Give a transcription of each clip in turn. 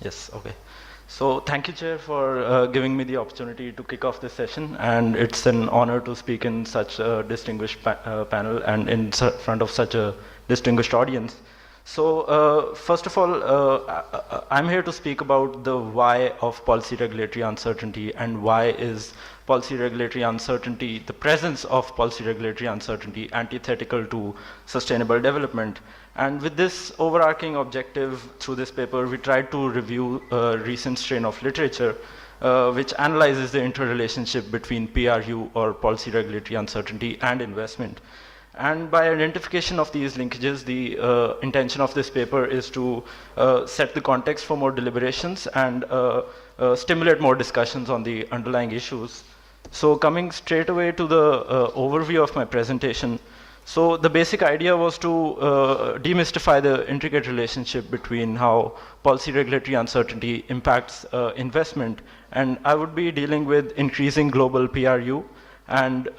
Yes, okay. So thank you, Chair, for giving me the opportunity to kick off this session, and it's an honor to speak in such a distinguished panel and in front of such a distinguished audience. So first of all, I'm here to speak about the why of policy regulatory uncertainty and why is policy regulatory uncertainty, the presence of policy regulatory uncertainty, antithetical to sustainable development. And with this overarching objective through this paper, we tried to review a recent strain of literature which analyzes the interrelationship between PRU, or policy regulatory uncertainty, and investment. And by identification of these linkages, the intention of this paper is to set the context for more deliberations and stimulate more discussions on the underlying issues. So coming straight away to the overview of my presentation, so the basic idea was to demystify the intricate relationship between how policy regulatory uncertainty impacts investment. And I would be dealing with increasing global PRU and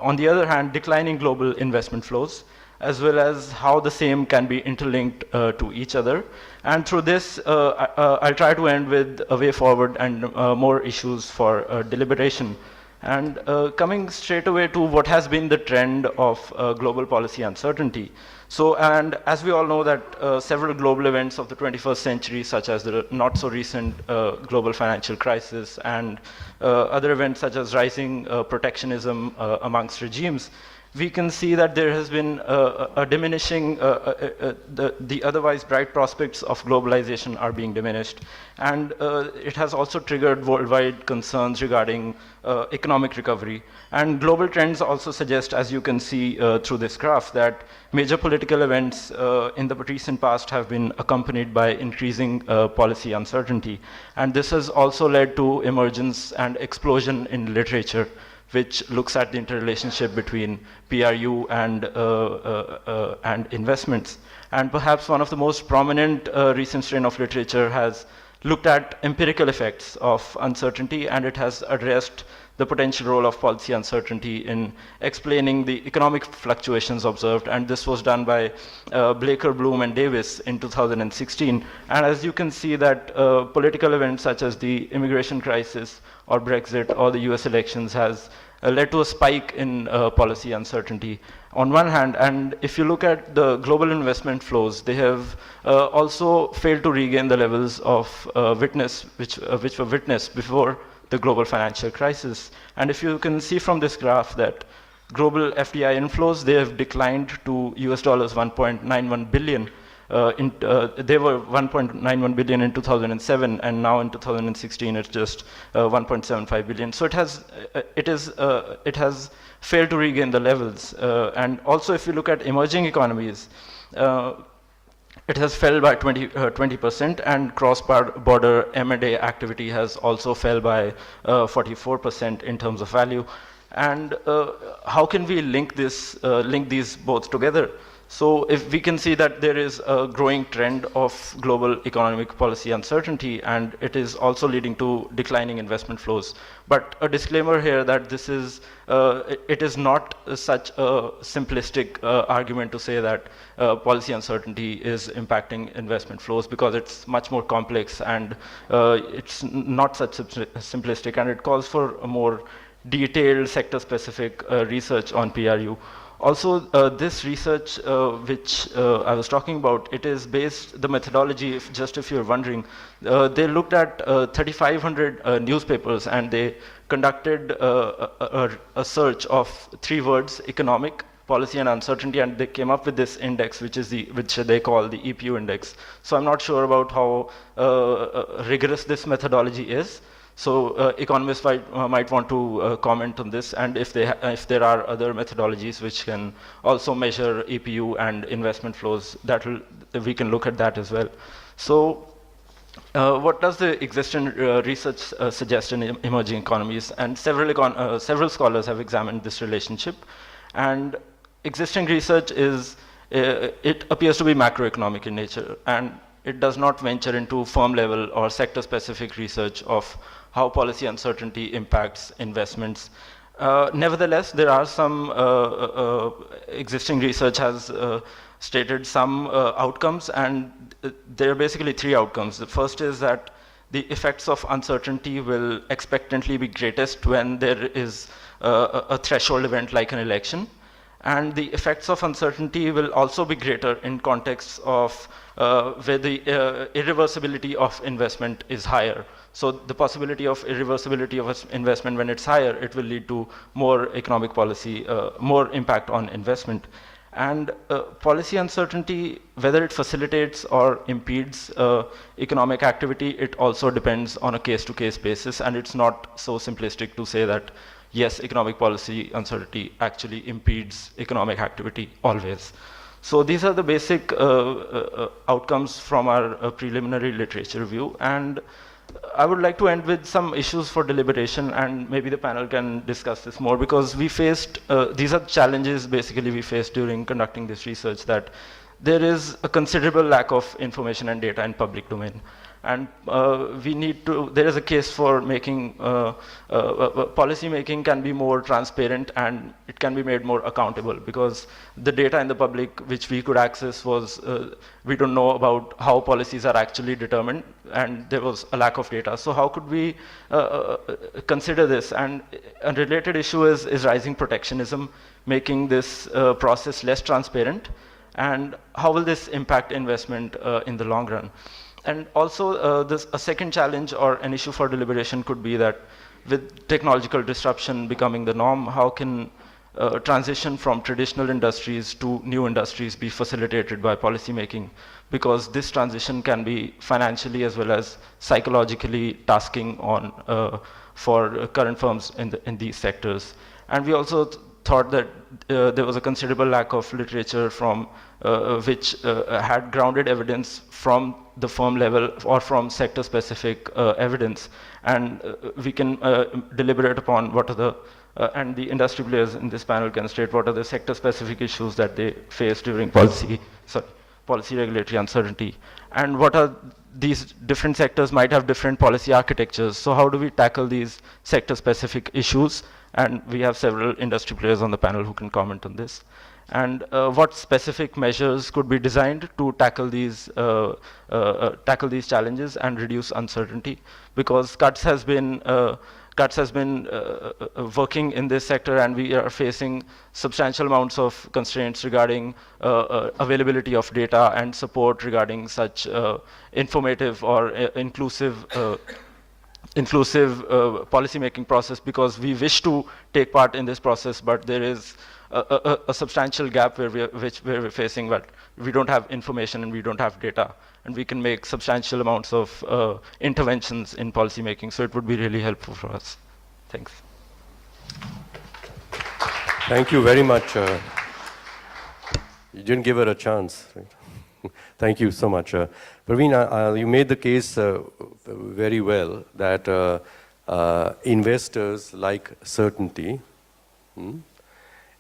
on the other hand, declining global investment flows, as well as how the same can be interlinked to each other. And through this, I'll try to end with a way forward and more issues for deliberation. And coming straight away to what has been the trend of global policy uncertainty. So, and as we all know that several global events of the 21st century, such as the not so recent global financial crisis and other events such as rising protectionism amongst regimes, we can see that there has been a diminishing, the otherwise bright prospects of globalization are being diminished. And it has also triggered worldwide concerns regarding economic recovery. And global trends also suggest, as you can see through this graph, that major political events in the recent past have been accompanied by increasing policy uncertainty. And this has also led to emergence and explosion in literature, which looks at the interrelationship between PRU and investments. And perhaps one of the most prominent recent strain of literature has looked at empirical effects of uncertainty, and it has addressed the potential role of policy uncertainty in explaining the economic fluctuations observed. And this was done by Blaker, Bloom, and Davis in 2016. And as you can see that political events such as the immigration crisis or Brexit or the US elections has led to a spike in policy uncertainty on one hand. And if you look at the global investment flows, they have also failed to regain the levels of which were witnessed before the global financial crisis. And if you can see from this graph that global FDI inflows, they have declined to US dollars 1.91 billion. They were 1.91 billion in 2007, and now in 2016 it's just 1.75 billion. So it has failed to regain the levels. And also, if you look at emerging economies, it has fell by 20%, and cross-border M&A activity has also fell by 44% in terms of value. And how can we link these both together? So if we can see that there is a growing trend of global economic policy uncertainty, and it is also leading to declining investment flows. But a disclaimer here that this is, it is not such a simplistic argument to say that policy uncertainty is impacting investment flows, because it's much more complex, and it's not such simplistic, and it calls for a more detailed sector-specific research on PRU. Also, this research which I was talking about, it is based, the methodology, if you're wondering, they looked at 3,500 newspapers, and they conducted a search of 3 words: economic, policy, and uncertainty, and they came up with this index, which they call the EPU index. So I'm not sure about how rigorous this methodology is. So economists might want to comment on this, and if there are other methodologies which can also measure EPU and investment flows, we can look at that as well. So what does the existing research suggest in emerging economies? And several scholars have examined this relationship, and existing research it appears to be macroeconomic in nature, and it does not venture into firm level or sector specific research of how policy uncertainty impacts investments. Nevertheless, there are some existing research has stated some outcomes, and there are basically three outcomes. The first is that the effects of uncertainty will expectantly be greatest when there is a threshold event like an election. And the effects of uncertainty will also be greater in contexts of where the irreversibility of investment is higher. So the possibility of irreversibility of investment, when it's higher, it will lead to more economic policy, more impact on investment. And policy uncertainty, whether it facilitates or impedes economic activity, it also depends on a case-to-case basis, and it's not so simplistic to say that yes, economic policy uncertainty actually impedes economic activity always. So these are the basic outcomes from our preliminary literature review. And I would like to end with some issues for deliberation, and maybe the panel can discuss this more, because we faced, these are challenges basically we faced during conducting this research, that there is a considerable lack of information and data in public domain. And we need to, there is a case for making, policy making can be more transparent and it can be made more accountable, because the data in the public which we could access was, we don't know about how policies are actually determined, and there was a lack of data. So how could we consider this? And a related issue is rising protectionism, making this process less transparent, and how will this impact investment in the long run? And also, a second challenge or an issue for deliberation could be that with technological disruption becoming the norm, how can transition from traditional industries to new industries be facilitated by policymaking? Because this transition can be financially as well as psychologically tasking on for current firms in these sectors. And we also thought that there was a considerable lack of literature from which had grounded evidence from the firm level or from sector-specific evidence, and we can deliberate upon what are the and the industry players in this panel can state what are the sector-specific issues that they face during policy regulatory uncertainty, and what are these different sectors might have different policy architectures. So how do we tackle these sector-specific issues? And we have several industry players on the panel who can comment on this. And what specific measures could be designed to tackle these challenges and reduce uncertainty? Because CUTS has been working in this sector, and we are facing substantial amounts of constraints regarding availability of data and support regarding such informative or inclusive policy-making process, because we wish to take part in this process, but there is a substantial gap where we're facing that we don't have information and we don't have data, and we can make substantial amounts of interventions in policy-making. So it would be really helpful for us. Thanks. Thank you very much. You didn't give her a chance. Right? Thank you so much. Praveen, you made the case very well that investors like certainty.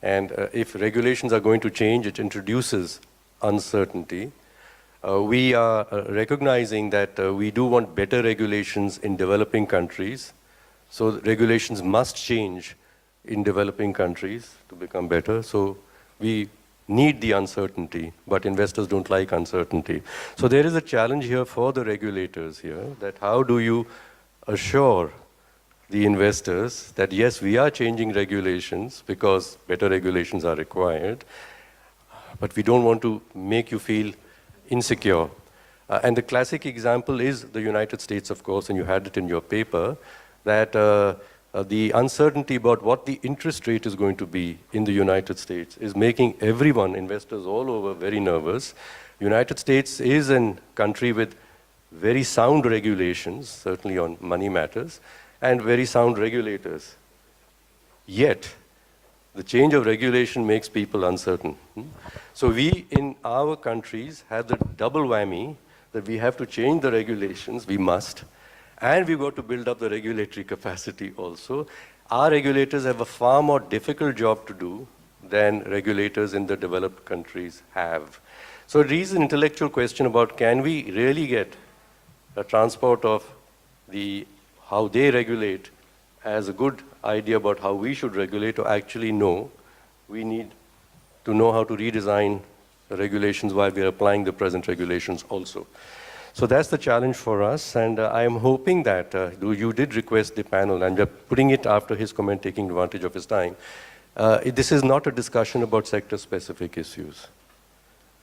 And if regulations are going to change, it introduces uncertainty. We are recognizing that we do want better regulations in developing countries. So regulations must change in developing countries to become better. So we need the uncertainty, but investors don't like uncertainty. So there is a challenge here for the regulators here, that how do you assure the investors that yes, we are changing regulations because better regulations are required, but we don't want to make you feel insecure. And the classic example is the United States, of course, and you had it in your paper, that the uncertainty about what the interest rate is going to be in the United States is making everyone, investors all over, very nervous. United States is a country with very sound regulations, certainly on money matters, and very sound regulators. Yet, the change of regulation makes people uncertain. So we, in our countries, have the double whammy that we have to change the regulations, we must, and we've got to build up the regulatory capacity also. Our regulators have a far more difficult job to do than regulators in the developed countries have. So it is an intellectual question about, can we really get a transport of how they regulate as a good idea about how we should regulate, or actually know we need to know how to redesign regulations while we are applying the present regulations also. So that's the challenge for us, and I am hoping that, you did request the panel, and we're putting it after his comment, taking advantage of his time. This is not a discussion about sector-specific issues.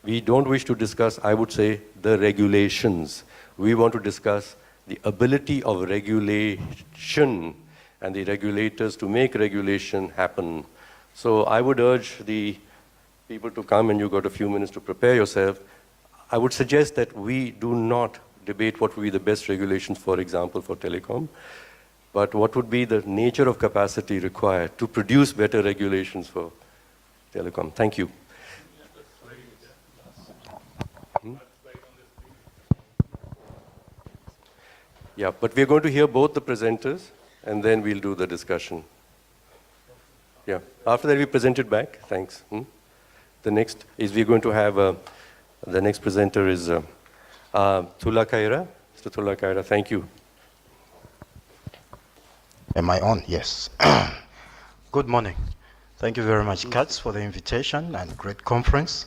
We don't wish to discuss, I would say, the regulations. We want to discuss the ability of regulation and the regulators to make regulation happen. So I would urge the people to come, and you've got a few minutes to prepare yourself. I would suggest that we do not debate what would be the best regulations, for example, for telecom, but what would be the nature of capacity required to produce better regulations for telecom. Thank you. Yeah, but we're going to hear both the presenters, and then we'll do the discussion. Yeah, after that we present it back. Thanks. The next is we're going to have, the next presenter is Thula Kaira. Mr. Thula Kaira, thank you. Am I on? Yes. Good morning. Thank you very much, CUTS, for the invitation and great conference.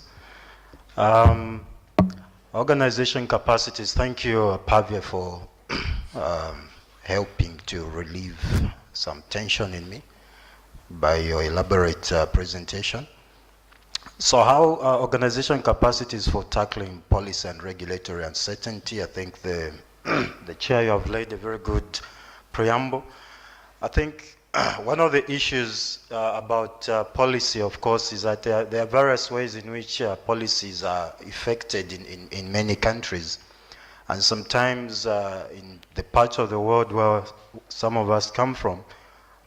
Organization capacities, thank you, Pavia, for helping to relieve some tension in me by your elaborate presentation. So how organization capacities for tackling policy and regulatory uncertainty? I think the chair, you have laid a very good preamble. I think one of the issues about policy, of course, is that there are various ways in which policies are effected in many countries. And sometimes in the parts of the world where some of us come from,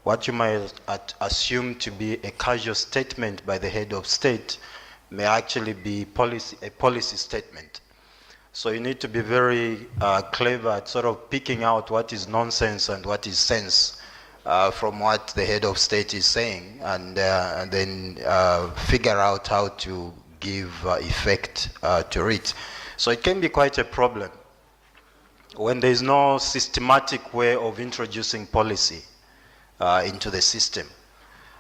what you might assume to be a casual statement by the head of state may actually be a policy statement. So you need to be very clever at sort of picking out what is nonsense and what is sense from what the head of state is saying, and then figure out how to give effect to it. So it can be quite a problem when there is no systematic way of introducing policy into the system.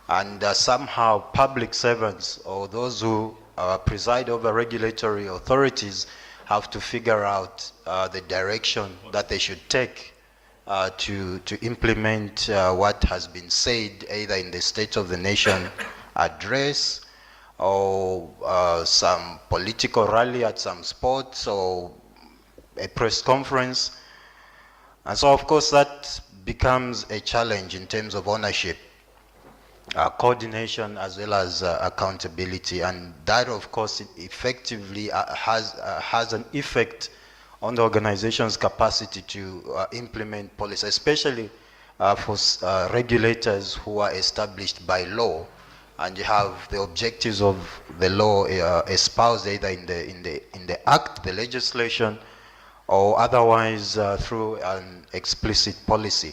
And somehow public servants or those who preside over regulatory authorities have to figure out the direction that they should take to implement what has been said either in the State of the Nation address or some political rally at some sports or a press conference. And so of course that becomes a challenge in terms of ownership, coordination, as well as accountability, and that of course effectively has an effect on the organization's capacity to implement policy, especially for regulators who are established by law, and you have the objectives of the law espoused either in the act, the legislation, or otherwise through an explicit policy.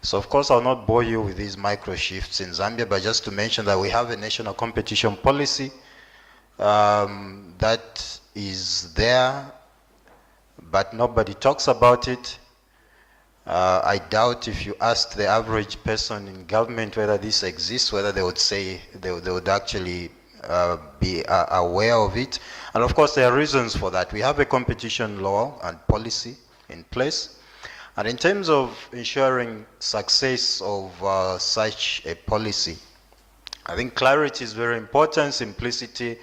So of course I'll not bore you with these micro shifts in Zambia, but just to mention that we have a national competition policy that is there, but nobody talks about it. I doubt if you ask the average person in government whether this exists, whether they would say, they would actually be aware of it. And of course there are reasons for that. We have a competition law and policy in place. And in terms of ensuring success of such a policy, I think clarity is very important, simplicity,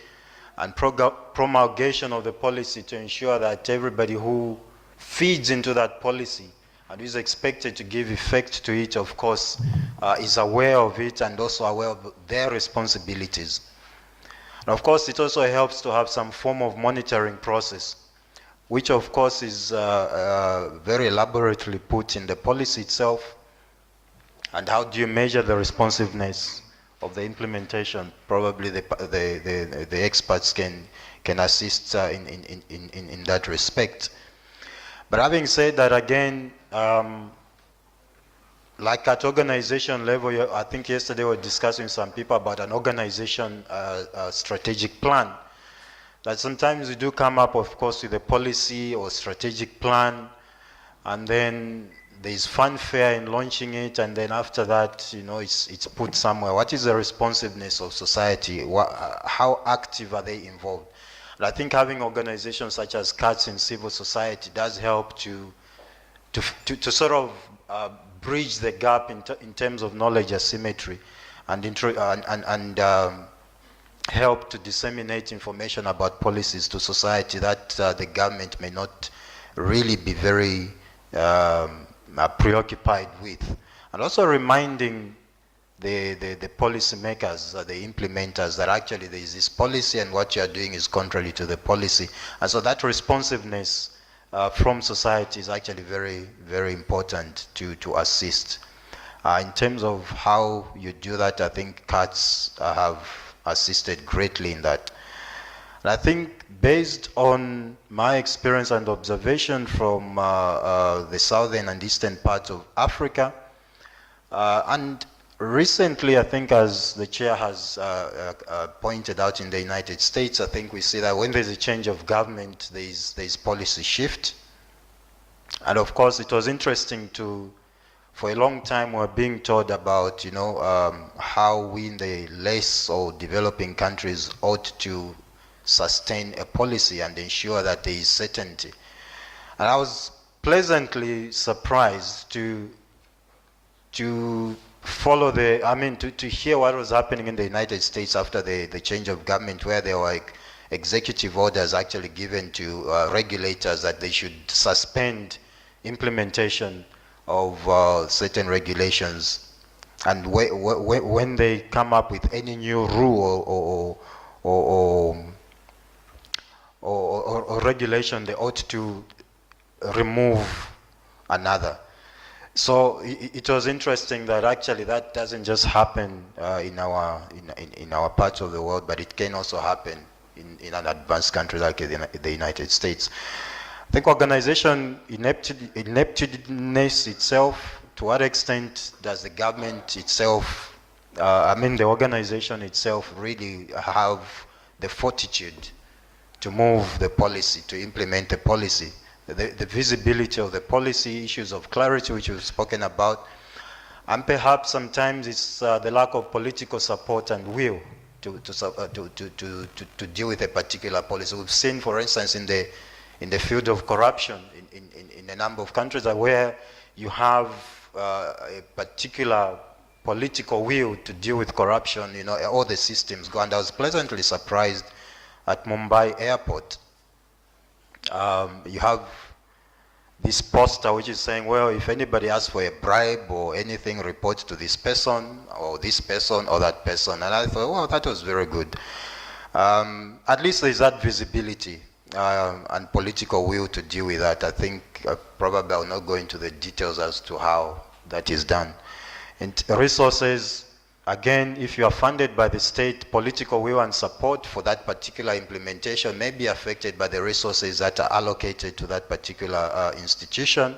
and promulgation of the policy to ensure that everybody who feeds into that policy and is expected to give effect to it, of course, is aware of it and also aware of their responsibilities. And of course, it also helps to have some form of monitoring process, which of course is very elaborately put in the policy itself. And how do you measure the responsiveness of the implementation? Probably the experts can assist in that respect. But having said that, again, like at organization level, I think yesterday we were discussing with some people about an organization strategic plan. That sometimes we do come up, of course, with a policy or strategic plan, and then there's fanfare in launching it, and then after that, you know, it's put somewhere. What is the responsiveness of society? How active are they involved? And I think having organizations such as CUTS in civil society does help to sort of bridge the gap in terms of knowledge asymmetry and help to disseminate information about policies to society that the government may not really be very preoccupied with. And also reminding the policy makers, the implementers, that actually there is this policy and what you are doing is contrary to the policy. And so that responsiveness from society is actually very, very important to assist. In terms of how you do that, I think CUTS have assisted greatly in that. And I think based on my experience and observation from the southern and eastern parts of Africa, and recently, I think as the chair has pointed out in the United States, I think we see that when there's a change of government, there's policy shift. And of course, it was interesting for a long time, we're being told about, how we in the less or developing countries ought to sustain a policy and ensure that there is certainty. And I was pleasantly surprised to follow to hear what was happening in the United States after the change of government, where there were executive orders actually given to regulators that they should suspend implementation of certain regulations, and when they come up with any new rule or regulation, they ought to remove another. So it was interesting that actually that doesn't just happen in our parts of the world, but it can also happen in an advanced country like the United States. I think organization ineptness itself, to what extent does the government itself, the organization itself really have the fortitude to move the policy, to implement the policy? The visibility of the policy, issues of clarity which we've spoken about, and perhaps sometimes it's the lack of political support and will to deal with a particular policy. We've seen, for instance, in the field of corruption in a number of countries where you have a particular political will to deal with corruption, all the systems go. And I was pleasantly surprised at Mumbai airport. You have this poster which is saying, well, if anybody asks for a bribe or anything, report to this person or that person. And I thought, well, that was very good. At least there's that visibility and political will to deal with that. I think probably I'll not go into the details as to how that is done. And resources, again, if you are funded by the state, political will and support for that particular implementation may be affected by the resources that are allocated to that particular institution.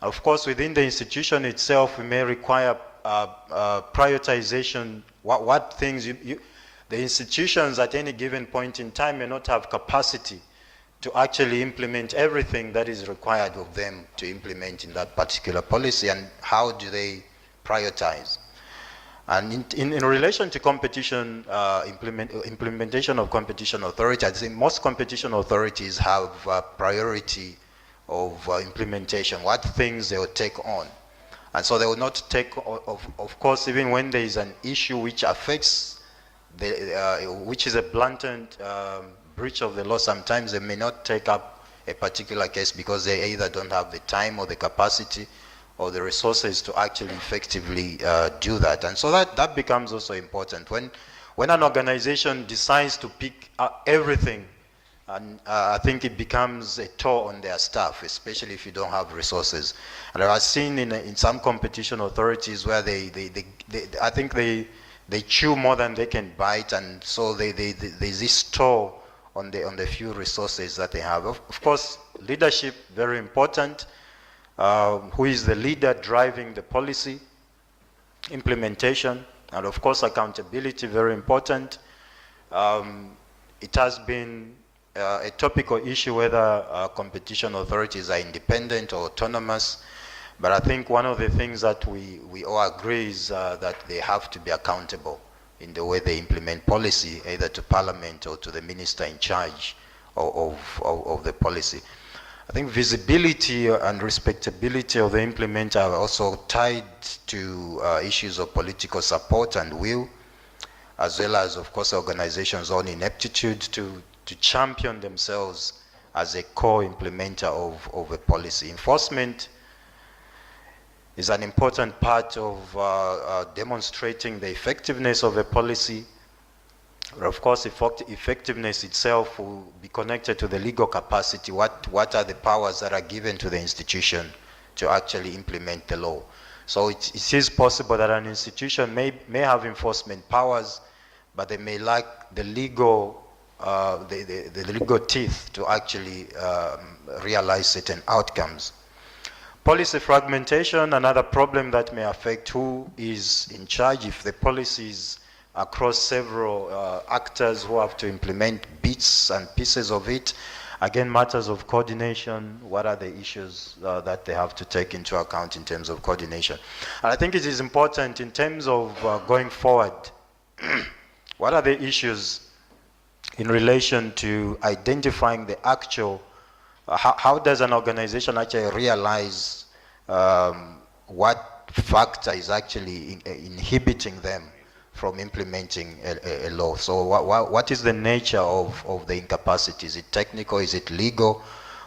Of course, within the institution itself, we may require prioritization. What things the institutions at any given point in time may not have capacity to actually implement everything that is required of them to implement in that particular policy, and how do they prioritize? And in relation to competition, implementation of competition authority, I think most competition authorities have priority of implementation, what things they will take on. And so they will not take, of course, even when there is an issue which affects, which is a blatant breach of the law, sometimes they may not take up a particular case because they either don't have the time or the capacity or the resources to actually effectively do that. And so that becomes also important. When an organization decides to pick everything, and I think it becomes a toll on their staff, especially if you don't have resources. And I've seen in some competition authorities where I think they chew more than they can bite, and so there's this toll on the few resources that they have. Of course, leadership, very important. Who is the leader driving the policy implementation, and of course accountability, very important. It has been a topical issue whether competition authorities are independent or autonomous, but I think one of the things that we all agree is that they have to be accountable in the way they implement policy, either to Parliament or to the minister in charge of the policy. I think visibility and respectability of the implementer are also tied to issues of political support and will, as well as, of course, organizations' own ineptitude to champion themselves as a core implementer of a policy. Enforcement is an important part of demonstrating the effectiveness of a policy. Of course, effectiveness itself will be connected to the legal capacity. What are the powers that are given to the institution to actually implement the law? So it is possible that an institution may have enforcement powers, but they may lack the legal the legal teeth to actually realize certain outcomes. Policy fragmentation, another problem that may affect who is in charge if the policies across several actors who have to implement bits and pieces of it. Again, matters of coordination, what are the issues that they have to take into account in terms of coordination. And I think it is important in terms of going forward, what are the issues in relation to identifying the actual, how does an organization actually realize what factor is actually inhibiting them from implementing a law? So what is the nature of the incapacity? Is it technical, is it legal,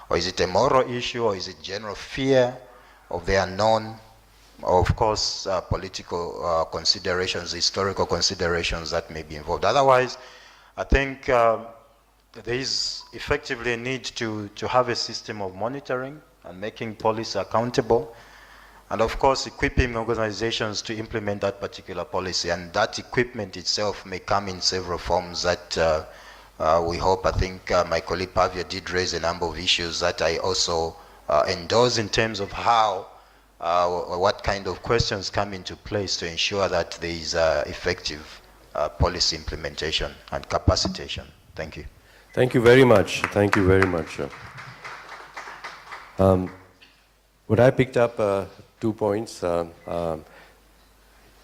or is it a moral issue, or is it general fear of the unknown? Of course, political considerations, historical considerations that may be involved. Otherwise, I think there is effectively a need to have a system of monitoring and making policy accountable, and of course equipping organizations to implement that particular policy. And that equipment itself may come in several forms that we hope. I think my colleague Pavia did raise a number of issues that I also endorse in terms of how, what kind of questions come into place to ensure that there is effective policy implementation and capacitation. Thank you. Thank you very much. Thank you very much. What I picked up 2 points.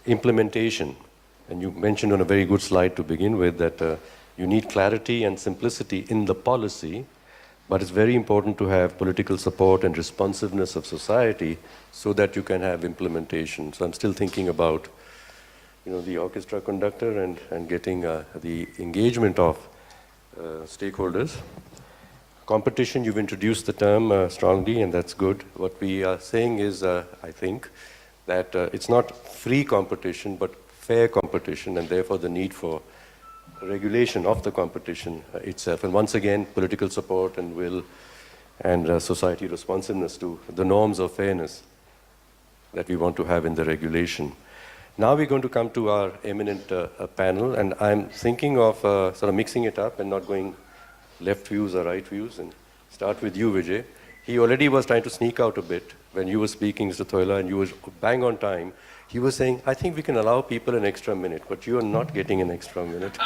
Implementation, and you mentioned on a very good slide to begin with that you need clarity and simplicity in the policy, but it's very important to have political support and responsiveness of society so that you can have implementation. So I'm still thinking about the orchestra conductor and getting the engagement of stakeholders. Competition, you've introduced the term strongly, and that's good. What we are saying is, I think, that it's not free competition, but fair competition, and therefore the need for regulation of the competition itself. And once again, political support and will and society responsiveness to the norms of fairness that we want to have in the regulation. Now we're going to come to our eminent panel, and I'm thinking of sort of mixing it up and not going left views or right views, and start with you, Vijay. He already was trying to sneak out a bit when you were speaking, Mr. Thoila, and you were bang on time. He was saying, I think we can allow people an extra minute, but you are not getting an extra minute.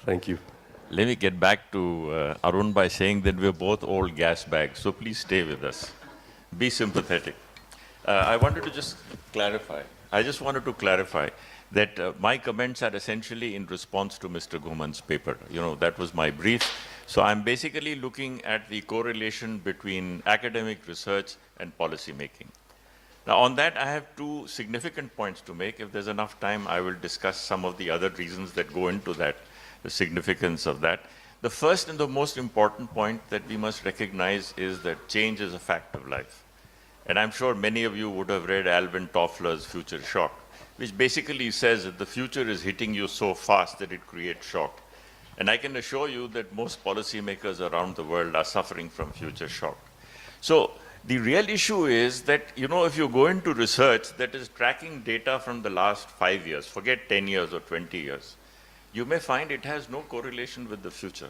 Thank you. Let me get back to Arun by saying that we're both old gas bags, so please stay with us. Be sympathetic. I wanted to just clarify. I just wanted to clarify that my comments are essentially in response to Mr. Goman's paper. That was my brief. So I'm basically looking at the correlation between academic research and policy making. Now on that, I have two significant points to make. If there's enough time, I will discuss some of the other reasons that go into that, the significance of that. The first and the most important point that we must recognize is that change is a fact of life. And I'm sure many of you would have read Alvin Toffler's Future Shock, which basically says that the future is hitting you so fast that it creates shock. And I can assure you that most policymakers around the world are suffering from future shock. So the real issue is that, if you go into research that is tracking data from the last 5 years, forget 10 years or 20 years, you may find it has no correlation with the future.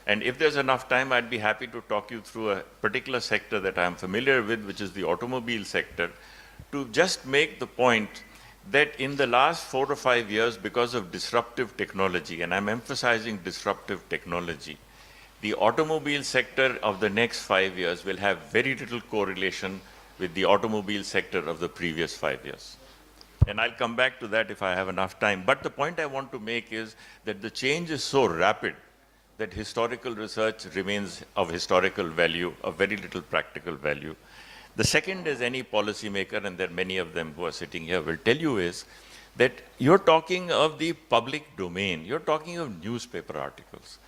And if there's enough time, I'd be happy to talk you through a particular sector that I'm familiar with, which is the automobile sector, to just make the point that in the last 4 or 5 years, because of disruptive technology, and I'm emphasizing disruptive technology, the automobile sector of the next 5 years will have very little correlation with the automobile sector of the previous 5 years. And I'll come back to that if I have enough time. But the point I want to make is that the change is so rapid that historical research remains of historical value, of very little practical value. The second, as any policymaker, and there are many of them who are sitting here, will tell you is that you're talking of the public domain. You're talking of newspaper articles.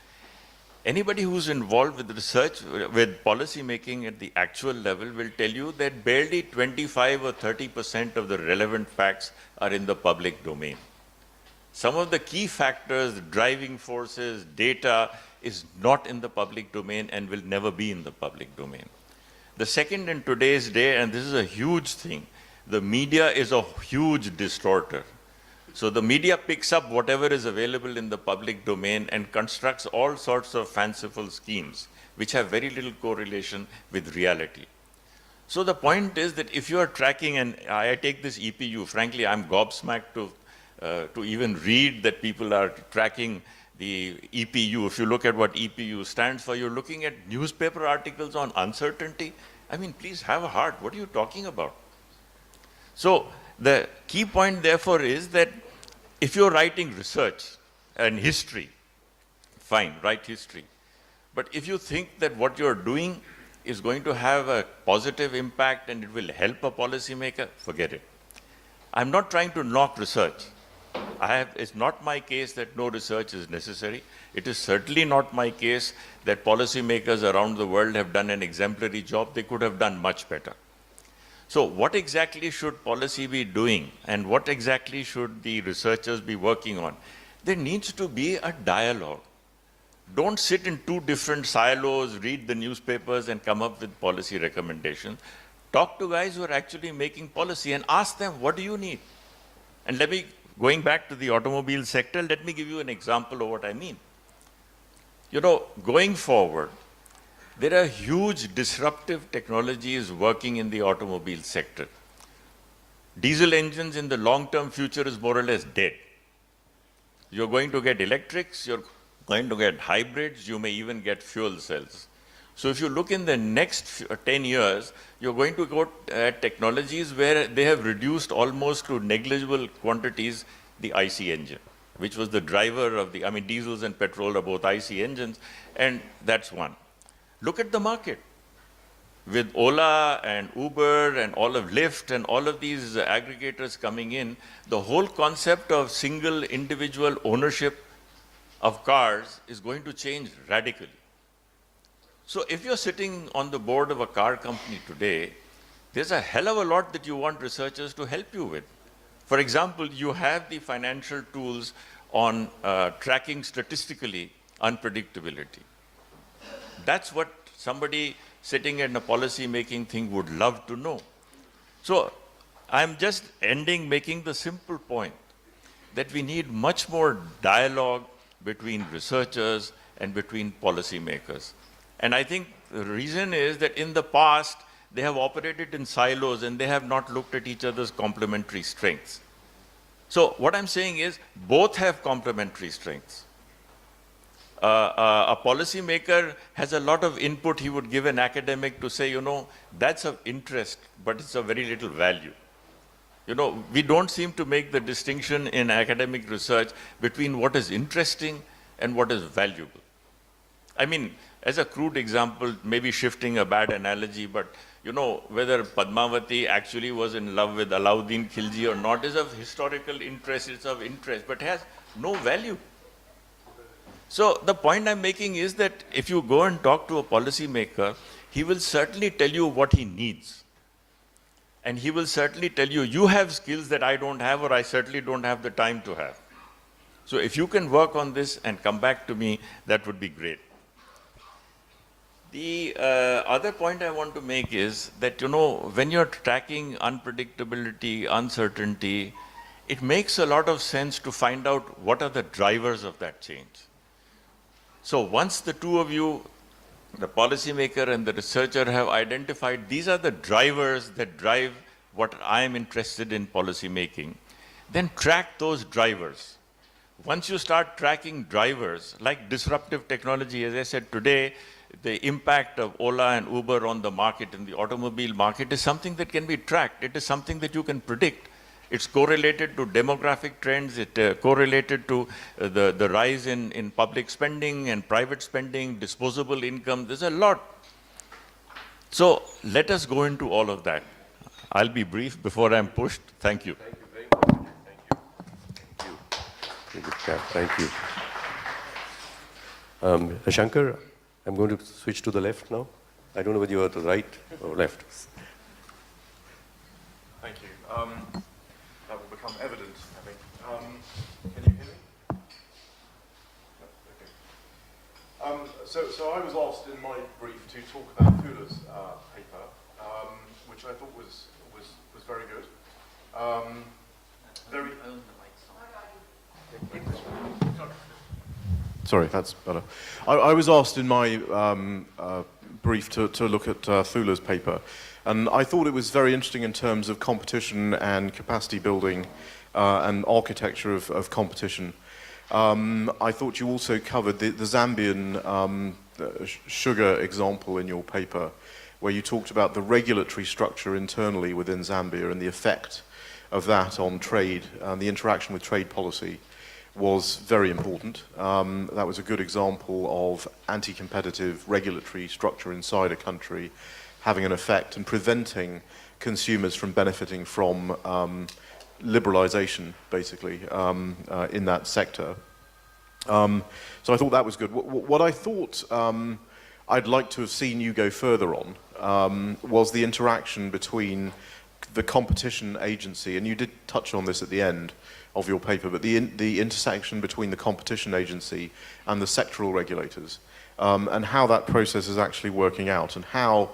Anybody who's involved with research, with policy making at the actual level will tell you that barely 25 or 30% of the relevant facts are in the public domain. Some of the key factors, driving forces, data is not in the public domain and will never be in the public domain. The second, in today's day, and this is a huge thing, the media is a huge distorter. So the media picks up whatever is available in the public domain and constructs all sorts of fanciful schemes which have very little correlation with reality. So the point is that if you are tracking, and I take this EPU, frankly, I'm gobsmacked to even read that people are tracking the EPU. If you look at what EPU stands for, you're looking at newspaper articles on uncertainty. I mean, please have a heart. What are you talking about? So the key point, therefore, is that if you're writing research and history, fine, write history. But if you think that what you're doing is going to have a positive impact and it will help a policymaker, forget it. I'm not trying to knock research. It's not my case that no research is necessary. It is certainly not my case that policymakers around the world have done an exemplary job. They could have done much better. So what exactly should policy be doing, and what exactly should the researchers be working on? There needs to be a dialogue. Don't sit in two different silos, read the newspapers and come up with policy recommendations. Talk to guys who are actually making policy and ask them, what do you need? And going back to the automobile sector, let me give you an example of what I mean. You know, going forward, there are huge disruptive technologies working in the automobile sector. Diesel engines in the long-term future is more or less dead. You're going to get electrics, you're going to get hybrids, you may even get fuel cells. So if you look in the next 10 years, you're going to go at technologies where they have reduced almost to negligible quantities the IC engine, which was the driver of the, diesels and petrol are both IC engines, and that's one. Look at the market. With Ola and Uber and all of Lyft and all of these aggregators coming in, the whole concept of single individual ownership of cars is going to change radically. So if you're sitting on the board of a car company today, there's a hell of a lot that you want researchers to help you with. For example, you have the financial tools on tracking statistically unpredictability. That's what somebody sitting in a policy-making thing would love to know. So I'm just making the simple point that we need much more dialogue between researchers and between policymakers. And I think the reason is that in the past, they have operated in silos and they have not looked at each other's complementary strengths. So what I'm saying is both have complementary strengths. A policymaker has a lot of input he would give an academic to say, that's of interest, but it's of very little value. We don't seem to make the distinction in academic research between what is interesting and what is valuable. As a crude example, maybe shifting a bad analogy, but whether Padmavati actually was in love with Alauddin Khilji or not is of historical interest, it's of interest, but has no value. So the point I'm making is that if you go and talk to a policymaker, he will certainly tell you what he needs. And he will certainly tell you, you have skills that I don't have or I certainly don't have the time to have. So if you can work on this and come back to me, that would be great. The other point I want to make is that, when you're tracking unpredictability, uncertainty, it makes a lot of sense to find out what are the drivers of that change. So once the two of you, the policymaker and the researcher, have identified these are the drivers that drive what I am interested in policy making, then track those drivers. Once you start tracking drivers, like disruptive technology, as I said today, the impact of Ola and Uber on the market, in the automobile market, is something that can be tracked. It is something that you can predict. It's correlated to demographic trends, it correlated to the rise in public spending and private spending, disposable income. There's a lot. So let us go into all of that. I'll be brief before I'm pushed. Thank you. Thank you very much. Thank you. Thank you. Thank you. Shankar, I'm going to switch to the left now. I don't know whether you are to the right or left. Thank you. That will become evident, I think. Can you hear me? No, okay. So I was asked in my brief to talk about Thula's paper, which I thought was very good. Sorry, that's better. I was asked in my brief to look at Thula's paper, and I thought it was very interesting in terms of competition and capacity building and architecture of competition. I thought you also covered the Zambian sugar example in your paper, where you talked about the regulatory structure internally within Zambia and the effect of that on trade and the interaction with trade policy was very important. That was a good example of anti-competitive regulatory structure inside a country having an effect and preventing consumers from benefiting from liberalization, basically, in that sector. So I thought that was good. What I thought I'd like to have seen you go further on was the interaction between the competition agency, and you did touch on this at the end of your paper, but the intersection between the competition agency and the sectoral regulators, and how that process is actually working out, and how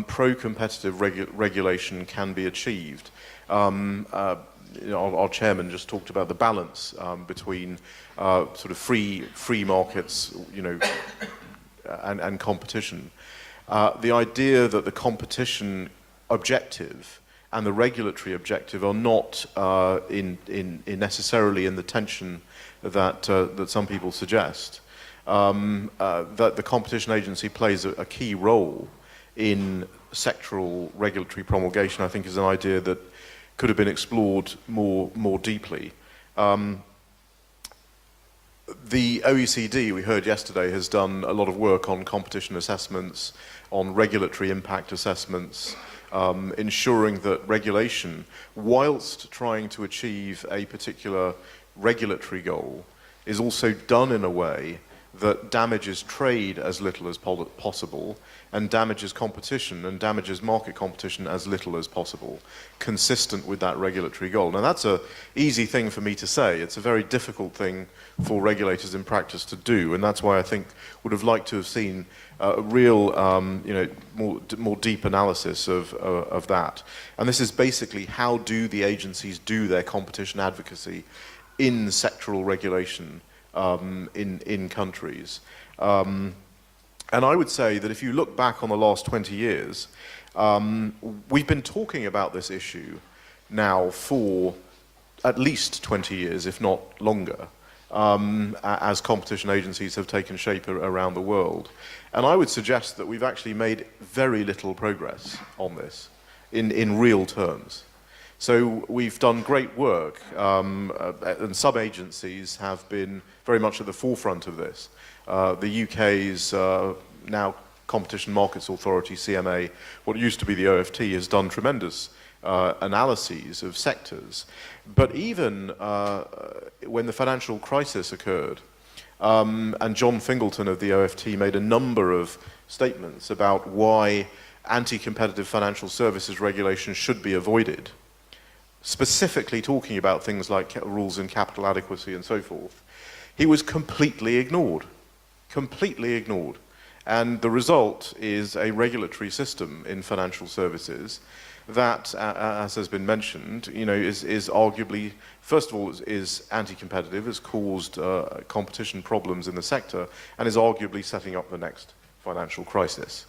pro-competitive regulation can be achieved. You know, our chairman just talked about the balance between sort of free markets, you know, and competition. The idea that the competition objective and the regulatory objective are not necessarily in the tension that some people suggest. That the competition agency plays a key role in sectoral regulatory promulgation, I think, is an idea that could have been explored more deeply. The OECD, we heard yesterday, has done a lot of work on competition assessments, on regulatory impact assessments, ensuring that regulation, whilst trying to achieve a particular regulatory goal, is also done in a way that damages trade as little as possible, and damages competition and damages market competition as little as possible, consistent with that regulatory goal. Now that's an easy thing for me to say. It's a very difficult thing for regulators in practice to do, and that's why I think would have liked to have seen a real, you know, more deep analysis of that. And this is basically, how do the agencies do their competition advocacy in sectoral regulation in countries. And I would say that if you look back on the last 20 years, we've been talking about this issue now for at least 20 years, if not longer, as competition agencies have taken shape around the world. And I would suggest that we've actually made very little progress on this in real terms. So we've done great work, and some agencies have been very much at the forefront of this. The UK's now Competition Markets Authority, CMA, what used to be the OFT, has done tremendous analyses of sectors. But even when the financial crisis occurred, and John Fingleton of the OFT made a number of statements about why anti-competitive financial services regulation should be avoided, specifically talking about things like rules in capital adequacy and so forth, he was completely ignored. Completely ignored. And the result is a regulatory system in financial services that, as has been mentioned, you know, is arguably, first of all, is anti-competitive, has caused competition problems in the sector, and is arguably setting up the next financial crisis.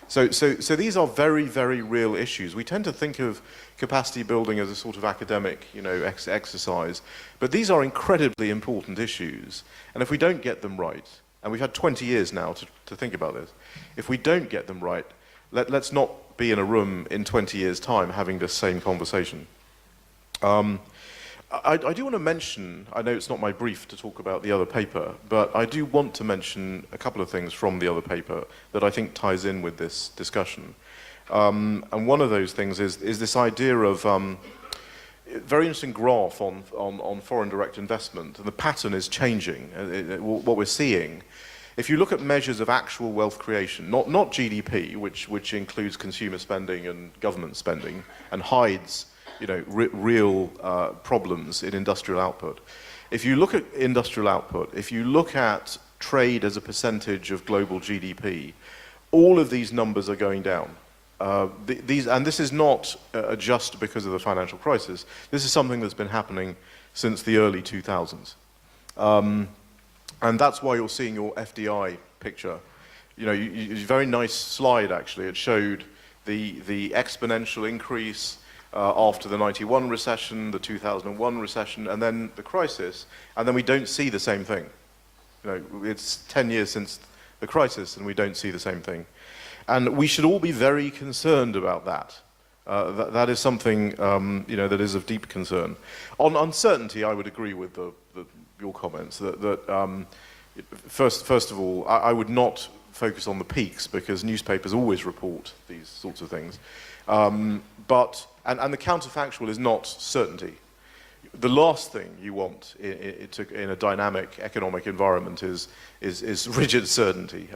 So these are very, very real issues. We tend to think of capacity building as a sort of academic, you know, exercise, but these are incredibly important issues. And if we don't get them right, and we've had 20 years now to think about this, if we don't get them right, let's not be in a room in 20 years' time having this same conversation. I do want to mention, I know it's not my brief to talk about the other paper, but I do want to mention a couple of things from the other paper that I think ties in with this discussion. And one of those things is this idea of very interesting graph on foreign direct investment, and the pattern is changing. What we're seeing, if you look at measures of actual wealth creation, not GDP, which includes consumer spending and government spending, and hides real problems in industrial output. If you look at industrial output, if you look at trade as a percentage of global GDP, all of these numbers are going down. And this is not just because of the financial crisis. This is something that's been happening since the early 2000s. And that's why you're seeing your FDI picture. It's a very nice slide, actually. It showed the exponential increase after the 91 recession, the 2001 recession, and then the crisis, and then we don't see the same thing. It's 10 years since the crisis, and we don't see the same thing. And we should all be very concerned about that. That is something that is of deep concern. On uncertainty, I would agree with your comments. First of all, I would not focus on the peaks because newspapers always report these sorts of things. And the counterfactual is not certainty. The last thing you want in a dynamic economic environment is rigid certainty.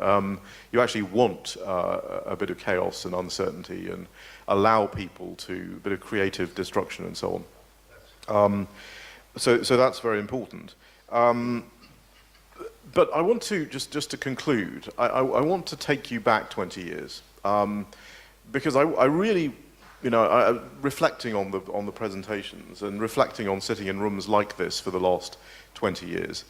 You actually want a bit of chaos and uncertainty and allow people to a bit of creative destruction and so on. So that's very important. But I want to, just to conclude, I want to take you back 20 years. Because I really, reflecting on the presentations and reflecting on sitting in rooms like this for the last 20 years.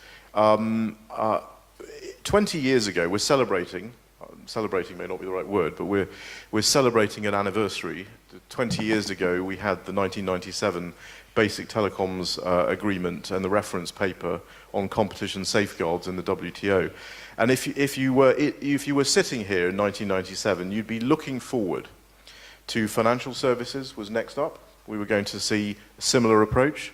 20 years ago, we're celebrating may not be the right word, but we're celebrating an anniversary. 20 years ago, we had the 1997 Basic Telecoms Agreement and the reference paper on competition safeguards in the WTO. And if you were sitting here in 1997, you'd be looking forward to financial services was next up. We were going to see a similar approach.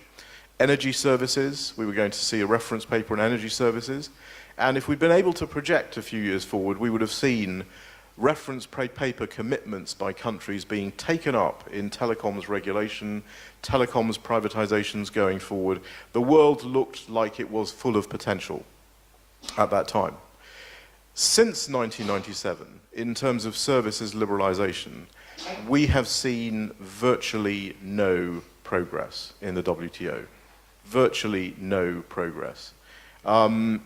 Energy services, we were going to see a reference paper on energy services. And if we'd been able to project a few years forward, we would have seen reference paper commitments by countries being taken up in telecoms regulation, telecoms privatizations going forward. The world looked like it was full of potential at that time. Since 1997, in terms of services liberalization, we have seen virtually no progress in the WTO. Virtually no progress. And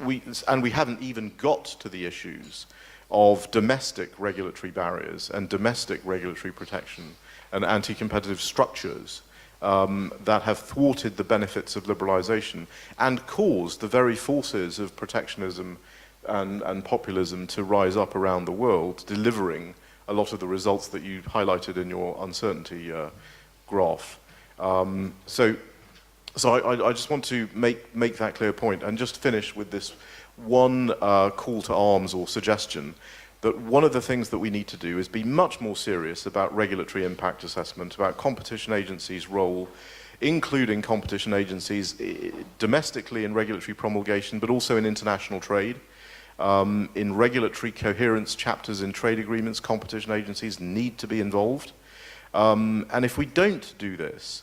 we haven't even got to the issues of domestic regulatory barriers and domestic regulatory protection and anti-competitive structures that have thwarted the benefits of liberalization and caused the very forces of protectionism and populism to rise up around the world, delivering a lot of the results that you highlighted in your uncertainty graph. So I just want to make that clear point and just finish with this one call to arms or suggestion that one of the things that we need to do is be much more serious about regulatory impact assessment, about competition agencies' role, including competition agencies domestically in regulatory promulgation, but also in international trade. In regulatory coherence chapters in trade agreements, competition agencies need to be involved. And if we don't do this,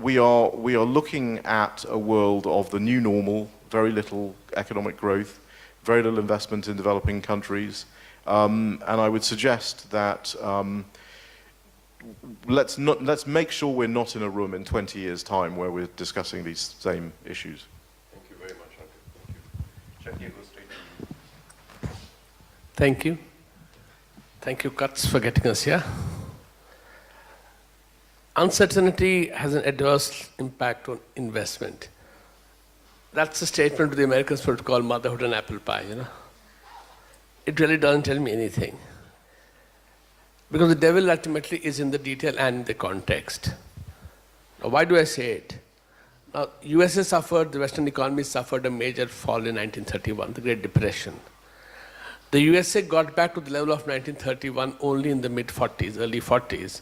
we are looking at a world of the new normal, very little economic growth, very little investment in developing countries. And I would suggest that let's make sure we're not in a room in 20 years' time where we're discussing these same issues. Thank you very much, Thank you. Thank you. Thank you, CUTS, for getting us here. Uncertainty has an adverse impact on investment. That's a statement to the Americans would call motherhood and apple pie, It really doesn't tell me anything. Because the devil ultimately is in the detail and the context. Now, why do I say it? Now, USA suffered, the Western economies suffered a major fall in 1931, the Great Depression. The USA got back to the level of 1931 only in the mid-40s, early 40s,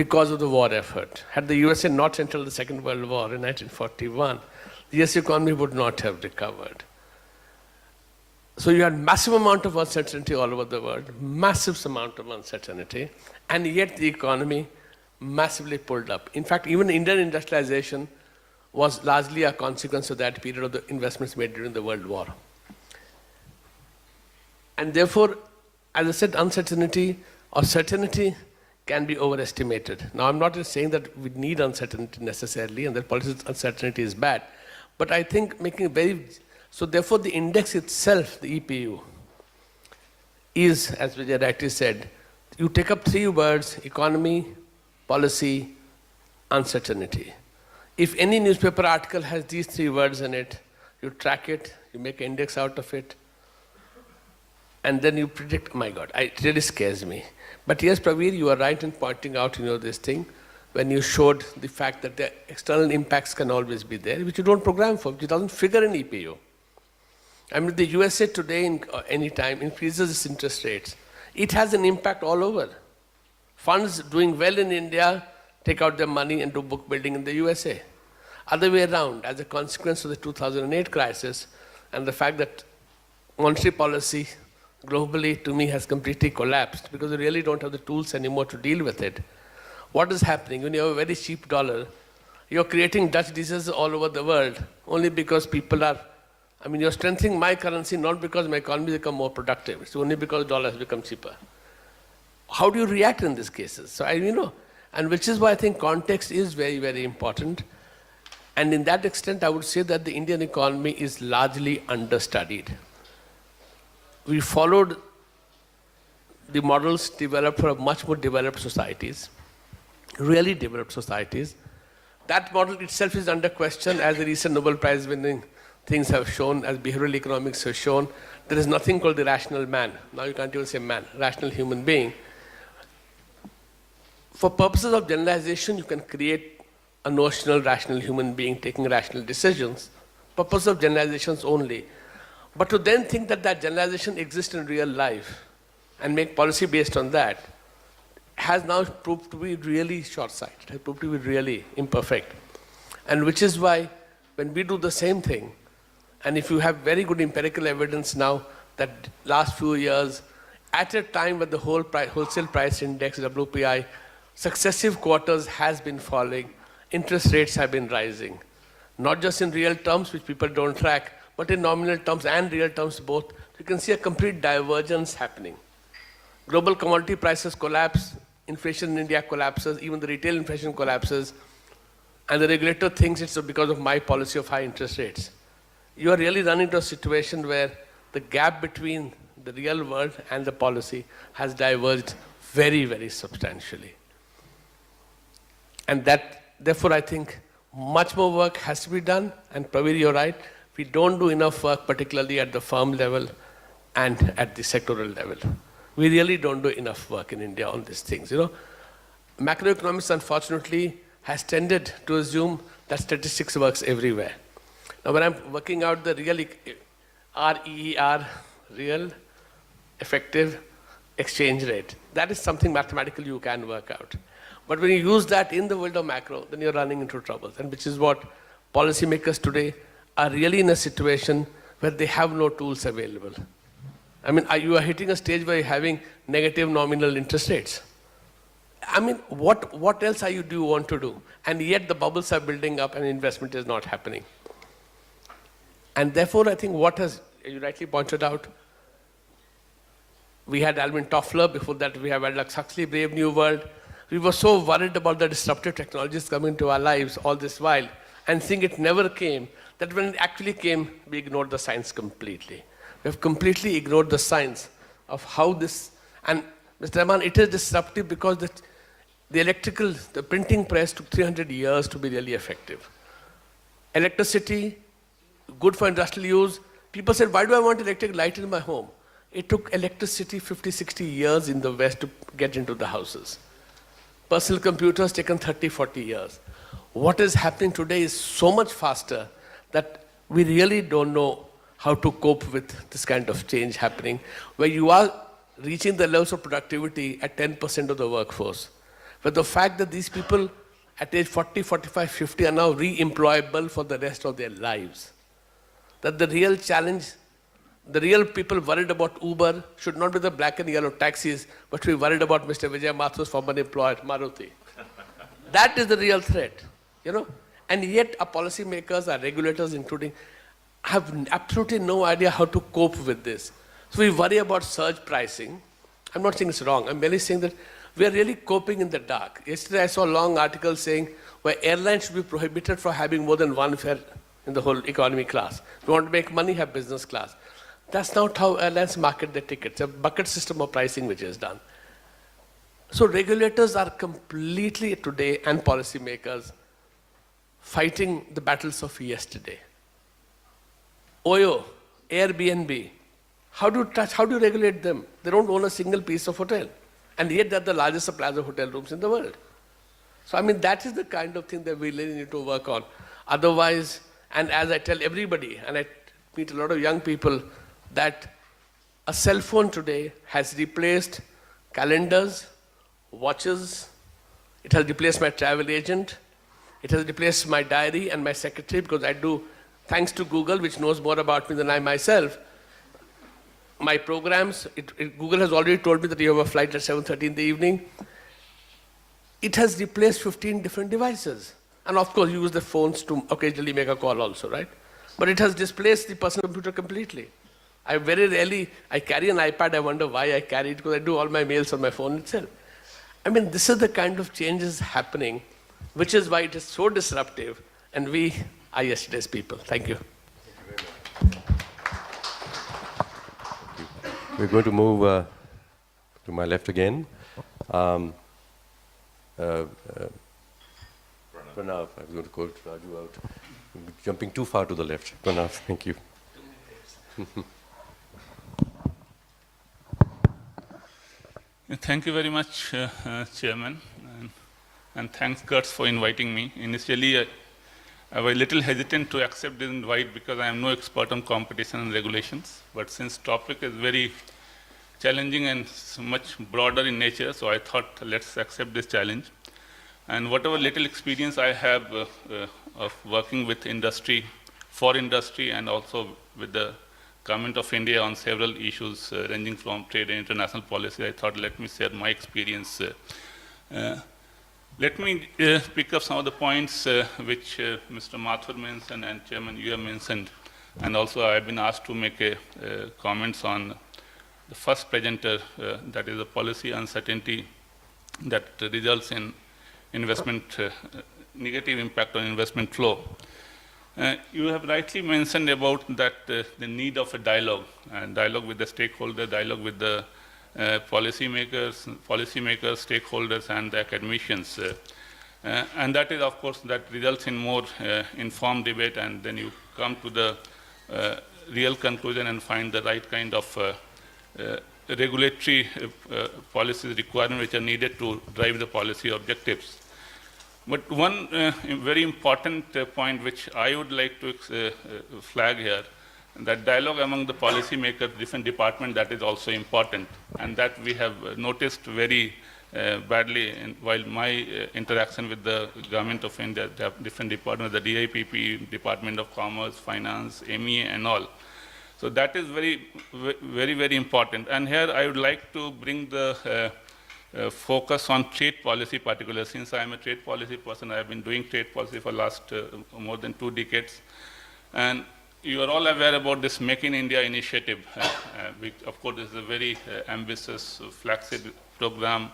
because of the war effort. Had the USA not entered the Second World War in 1941, the US economy would not have recovered. So you had massive amount of uncertainty all over the world, massive amount of uncertainty, and yet the economy massively pulled up. In fact, even Indian industrialization was largely a consequence of that period of the investments made during the World War. And therefore, as I said, uncertainty or certainty can be overestimated. Now, I'm not just saying that we need uncertainty necessarily and that policy uncertainty is bad, but I think making it very, so therefore the index itself, the EPU, is, as Vijay rightly said, you take up three words: economy, policy, uncertainty. If any newspaper article has these three words in it, you track it, you make an index out of it, and then you predict, oh my God, it really scares me. But yes, Praveen, you are right in pointing out, this thing, when you showed the fact that the external impacts can always be there, which you don't program for, which doesn't figure in EPU. I mean, the USA today, in any time, increases its interest rates. It has an impact all over. Funds doing well in India take out their money and do book building in the USA. Other way around, as a consequence of the 2008 crisis and the fact that monetary policy globally, to me, has completely collapsed because we really don't have the tools anymore to deal with it. What is happening? When you have a very cheap dollar, you're creating Dutch diseases all over the world only because people are, you're strengthening my currency not because my economy has become more productive. It's only because the dollar has become cheaper. How do you react in these cases? So, and which is why I think context is very, very important. And in that extent, I would say that the Indian economy is largely understudied. We followed the models developed for much more developed societies, really developed societies. That model itself is under question, as the recent Nobel Prize winning things have shown, as behavioral economics has shown. There is nothing called the rational man. Now you can't even say man, rational human being. For purposes of generalization, you can create a notional rational human being taking rational decisions, purpose of generalizations only. But to then think that that generalization exists in real life and make policy based on that has now proved to be really short-sighted, has proved to be really imperfect. And which is why when we do the same thing, and if you have very good empirical evidence now that last few years, at a time when the wholesale price index, WPI, successive quarters has been falling, interest rates have been rising. Not just in real terms, which people don't track, but in nominal terms and real terms both. You can see a complete divergence happening. Global commodity prices collapse, inflation in India collapses, even the retail inflation collapses, and the regulator thinks it's because of my policy of high interest rates. You are really running into a situation where the gap between the real world and the policy has diverged very, very substantially. And that, therefore, I think much more work has to be done, and Praveen, you're right, we don't do enough work, particularly at the firm level and at the sectoral level. We really don't do enough work in India on these things. Macroeconomics, unfortunately, has tended to assume that statistics works everywhere. Now, when I'm working out the real REER, real effective exchange rate, that is something mathematically you can work out. But when you use that in the world of macro, then you're running into trouble, and which is what policymakers today are really in a situation where they have no tools available. You are hitting a stage where you're having negative nominal interest rates. What else do you want to do? And yet the bubbles are building up and investment is not happening. And therefore, I think you rightly pointed out, we had Alvin Toffler, before that we have Aldous Huxley, Brave New World. We were so worried about the disruptive technologies coming to our lives all this while, and seeing it never came, that when it actually came, we ignored the science completely. We have completely ignored the science of how this, and Mr. Rahman, it is disruptive because the printing press took 300 years to be really effective. Electricity, good for industrial use. People said, why do I want electric light in my home? It took electricity 50, 60 years in the West to get into the houses. Personal computers taken 30, 40 years. What is happening today is so much faster that we really don't know how to cope with this kind of change happening, where you are reaching the levels of productivity at 10% of the workforce. But the fact that these people at age 40, 45, 50 are now re-employable for the rest of their lives. That the real challenge, the real people worried about Uber should not be the black and yellow taxis, but be worried about Mr. Vijay Mathur's former employer, Maruti. That is the real threat, you know. And yet our policymakers, our regulators including, have absolutely no idea how to cope with this. So we worry about surge pricing. I'm not saying it's wrong. I'm merely saying that we are really coping in the dark. Yesterday I saw a long article saying where airlines should be prohibited from having more than one fare in the whole economy class. If you want to make money, have business class. That's not how airlines market their tickets. A bucket system of pricing which is done. So regulators are completely today, and policymakers, fighting the battles of yesterday. Oyo, Airbnb, how do you regulate them? They don't own a single piece of hotel. And yet they're the largest suppliers of hotel rooms in the world. So I mean, that is the kind of thing that we really need to work on. Otherwise, and as I tell everybody, and I meet a lot of young people, that a cell phone today has replaced calendars, watches, it has replaced my travel agent, it has replaced my diary and my secretary, because I do, thanks to Google, which knows more about me than I myself, my programs, Google has already told me that you have a flight at 7:30 in the evening. It has replaced 15 different devices. And of course, you use the phones to occasionally make a call also, right? But it has displaced the personal computer completely. I very rarely, I carry an iPad, I wonder why I carry it, because I do all my mails on my phone itself. I mean, this is the kind of changes happening, which is why it is so disruptive, and we are yesterday's people. Thank you. We're going to move to my left again. Pranav, I was going to call Raju out. Jumping too far to the left. Pranav, thank you. Thank you very much, Chairman, and thanks, CUTS, for inviting me. Initially, I was a little hesitant to accept this invite because I am no expert on competition and regulations, but since topic is very challenging and much broader in nature, so I thought let's accept this challenge. And whatever little experience I have of working with industry, for industry, and also with the Government of India on several issues ranging from trade and international policy, I thought let me share my experience. Let me pick up some of the points which Mr. Mathur mentioned and Chairman you have mentioned, and also I've been asked to make comments on the first presenter, that is the policy uncertainty that results in investment, negative impact on investment flow. You have rightly mentioned about that the need of a dialogue, and dialogue with the stakeholder, dialogue with the policymakers, stakeholders, and the academicians. And that is, of course, that results in more informed debate, and then you come to the real conclusion and find the right kind of regulatory policies requirements which are needed to drive the policy objectives. But one very important point which I would like to flag here, that dialogue among the policymakers, different departments, that is also important, and that we have noticed very badly while my interaction with the Government of India, different departments, the DIPP, Department of Commerce, Finance, MEA, and all. So that is very, very important. And here I would like to bring the focus on trade policy particularly. Since I am a trade policy person, I have been doing trade policy for last more than 2 decades. And you are all aware about this Make in India initiative, which of course is a very ambitious flagship program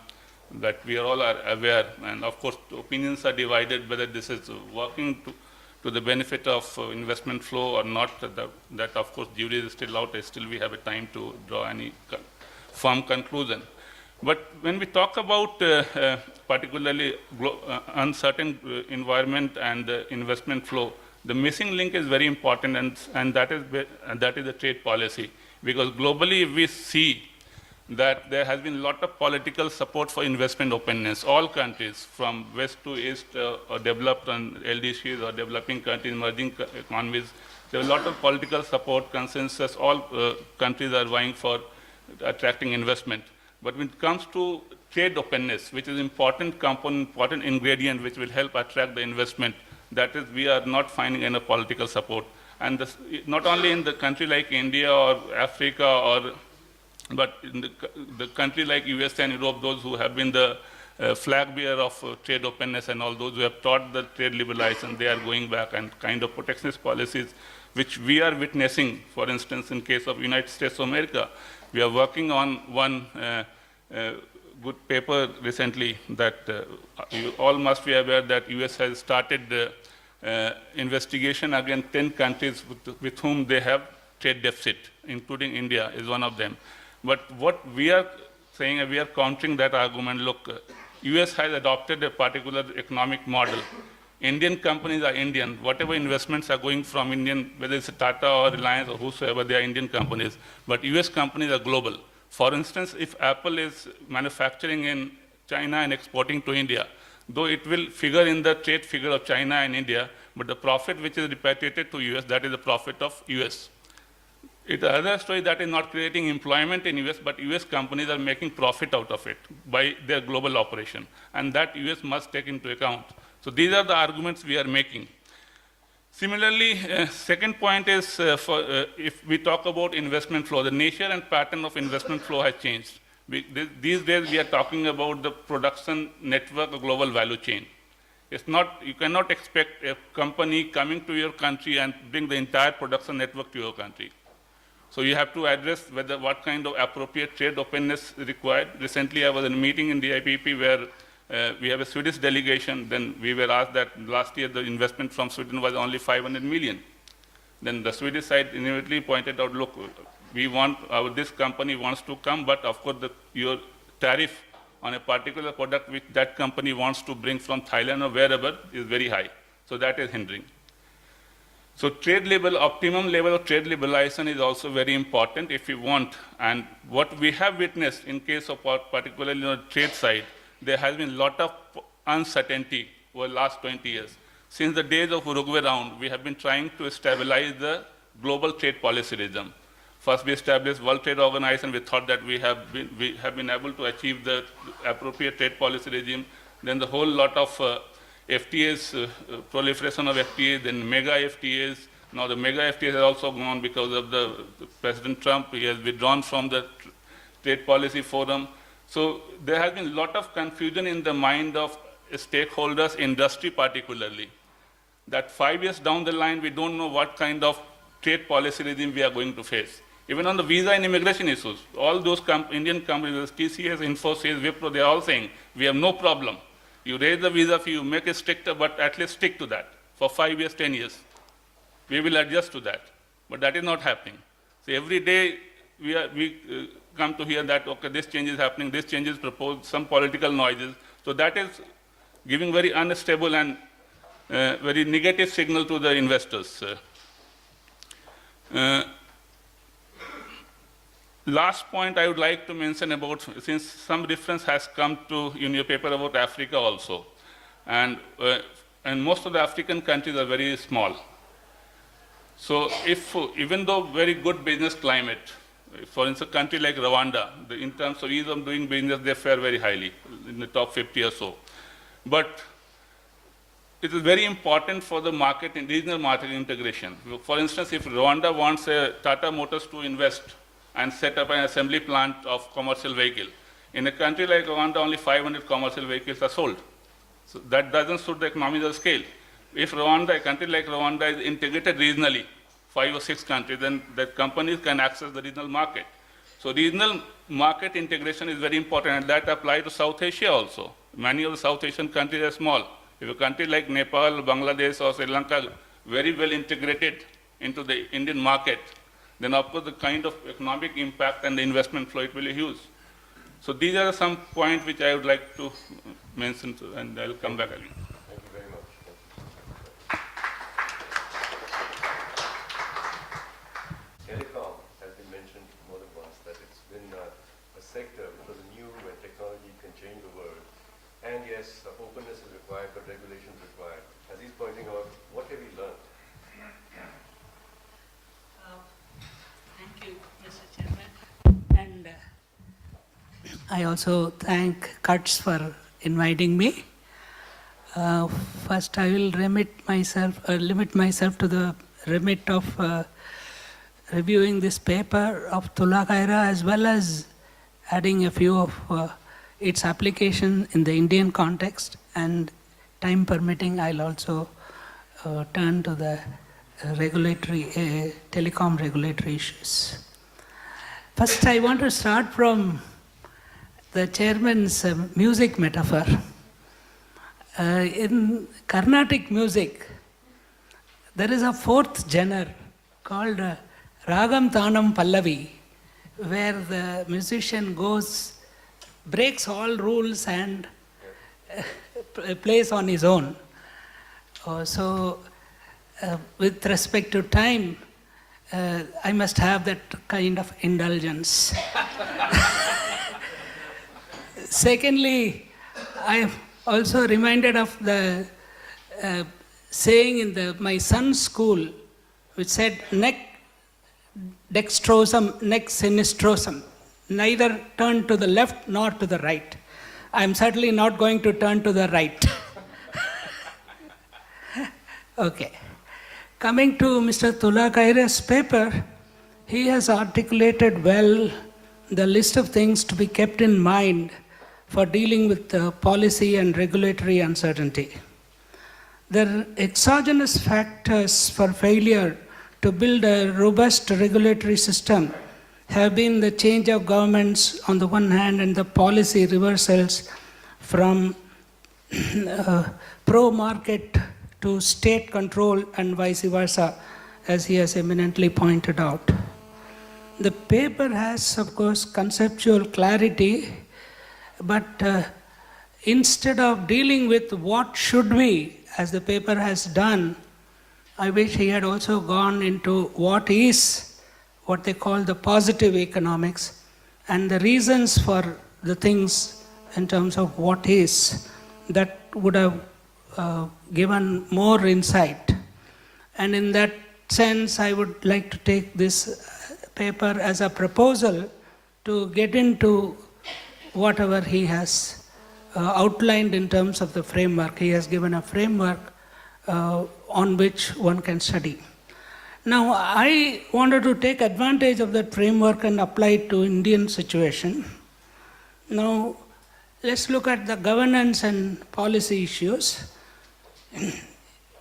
that we are all aware. And of course, opinions are divided whether this is working to the benefit of investment flow or not. That of course, jury is still out. Still we have a time to draw any firm conclusion. But when we talk about particularly uncertain environment and investment flow, the missing link is very important, and that is the trade policy. Because globally we see that there has been a lot of political support for investment openness. All countries, from west to east, or developed and LDCs, or developing countries, emerging economies, there is a lot of political support, consensus. All countries are vying for attracting investment. But when it comes to trade openness, which is important component, important ingredient, which will help attract the investment. That is, we are not finding enough political support. And this, not only in the country like India or Africa, but in the country like US and Europe, those who have been the flag bearer of trade openness and all those who have taught the trade liberalization, they are going back, and kind of protectionist policies which we are witnessing. For instance, in case of United States of America, we are working on one good paper recently that you all must be aware that US has started investigation against 10 countries with whom they have trade deficit, including India is one of them. But what we are saying, we are countering that argument. Look, US has adopted a particular economic model. Indian companies are Indian. Whatever investments are going from Indian, whether it's Tata or Reliance or whosoever, they are Indian companies. But US companies are global. For instance, if Apple is manufacturing in China and exporting to India, though it will figure in the trade figure of China and India, but the profit which is repatriated to US, that is the profit of US. It's another story that is not creating employment in US, but US companies are making profit out of it by their global operation. And that US must take into account. So these are the arguments we are making. Similarly, second point is if we talk about investment flow, the nature and pattern of investment flow has changed. These days we are talking about the production network, a global value chain. It's not, you cannot expect a company coming to your country and bring the entire production network to your country. So you have to address whether what kind of appropriate trade openness is required. Recently I was in a meeting in the IPP where we have a Swedish delegation. Then we were asked that last year the investment from Sweden was only 500 million. Then the Swedish side immediately pointed out, look, we want, this company wants to come, but of course your tariff on a particular product which that company wants to bring from Thailand or wherever is very high. So that is hindering. So optimum level of trade liberalization is also very important if you want. And what we have witnessed in case of particularly on the trade side, there has been a lot of uncertainty over the last 20 years. Since the days of Uruguay round, we have been trying to stabilize the global trade policy regime. First, we established World Trade Organization. We thought that we have been able to achieve the appropriate trade policy regime. Then the whole lot of FTAs, proliferation of FTAs, then mega FTAs. Now the mega FTAs have also gone because of the President Trump. He has withdrawn from the trade policy forum. So there has been a lot of confusion in the mind of stakeholders, industry particularly, that 5 years down the line, we don't know what kind of trade policy regime we are going to face. Even on the visa and immigration issues, all those Indian companies, TCS, Infosys, Wipro, they are all saying, we have no problem. You raise the visa fee, you make it stricter, but at least stick to that for 5 years, 10 years. We will adjust to that. But that is not happening. So every day we come to hear that, okay, this change is happening, this change is proposed, some political noises. So that is giving very unstable and very negative signal to the investors. Last point I would like to mention about, since some reference has come to in your paper about Africa also, and most of the African countries are very small. So even though very good business climate, for instance, a country like Rwanda, in terms of ease of doing business, they fare very highly, in the top 50 or so. But it is very important for the market, regional market integration. For instance, if Rwanda wants Tata Motors to invest and set up an assembly plant of commercial vehicle, in a country like Rwanda, only 500 commercial vehicles are sold. So that doesn't suit the economies of scale. If a country like Rwanda is integrated regionally, 5 or 6 countries, then the companies can access the regional market. So regional market integration is very important, and that applies to South Asia also. Many of the South Asian countries are small. If a country like Nepal, Bangladesh, or Sri Lanka very well integrated into the Indian market, then of course the kind of economic impact and the investment flow, it will be huge. So these are some points which I would like to mention, and I'll come back again. Thank you very much. Telecom has been mentioned more than once, that it's been a sector because new and technology can change the world. And yes, openness is required, but regulation is required. As he's pointing out, what have you learned? Thank you, Mr. Chairman. And I also thank CUTS for inviting me. First, I will limit myself to the remit of reviewing this paper of Tula Khaira, as well as adding a few of its application in the Indian context, and time permitting, I'll also turn to the telecom regulatory issues. First, I want to start from the chairman's music metaphor. In Carnatic music, there is a fourth genre called Ragam Tanam Pallavi, where the musician breaks all rules and plays on his own. With respect to time, I must have that kind of indulgence. Secondly, I am also reminded of the saying in my son's school, which said, nec dextrosum, nec sinistrosum, neither turn to the left nor to the right. I am certainly not going to turn to the right. Okay. Coming to Mr. Tula Khaira's paper, he has articulated well the list of things to be kept in mind for dealing with policy and regulatory uncertainty. The exogenous factors for failure to build a robust regulatory system have been the change of governments on the one hand and the policy reversals from pro-market to state control and vice versa, as he has eminently pointed out. The paper has, of course, conceptual clarity, but instead of dealing with what should we, as the paper has done, I wish he had also gone into what they call the positive economics, and the reasons for the things in terms of what is, that would have given more insight. And in that sense, I would like to take this paper as a proposal to get into whatever he has outlined in terms of the framework. He has given a framework on which one can study. Now, I wanted to take advantage of that framework and apply it to Indian situation. Now, let's look at the governance and policy issues.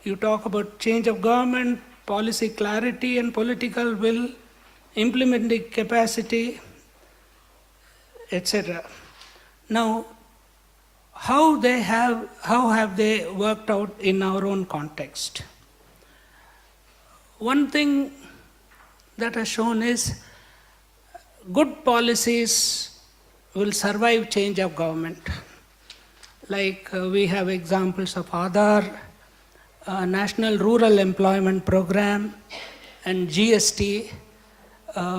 You talk about change of government, policy clarity and political will, implementing capacity, etc. Now, how have they worked out in our own context? One thing that has shown is good policies will survive change of government. Like we have examples of Aadhaar, National Rural Employment Program, and GST,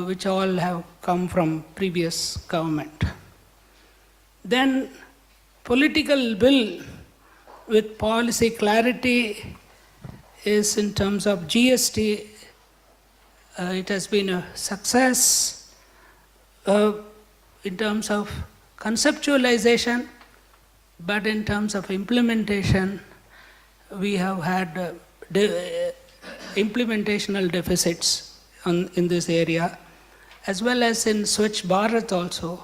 which all have come from previous government. Then political will with policy clarity is in terms of GST, it has been a success. In terms of conceptualization, but in terms of implementation, we have had implementational deficits in this area, as well as in Swachh Bharat also.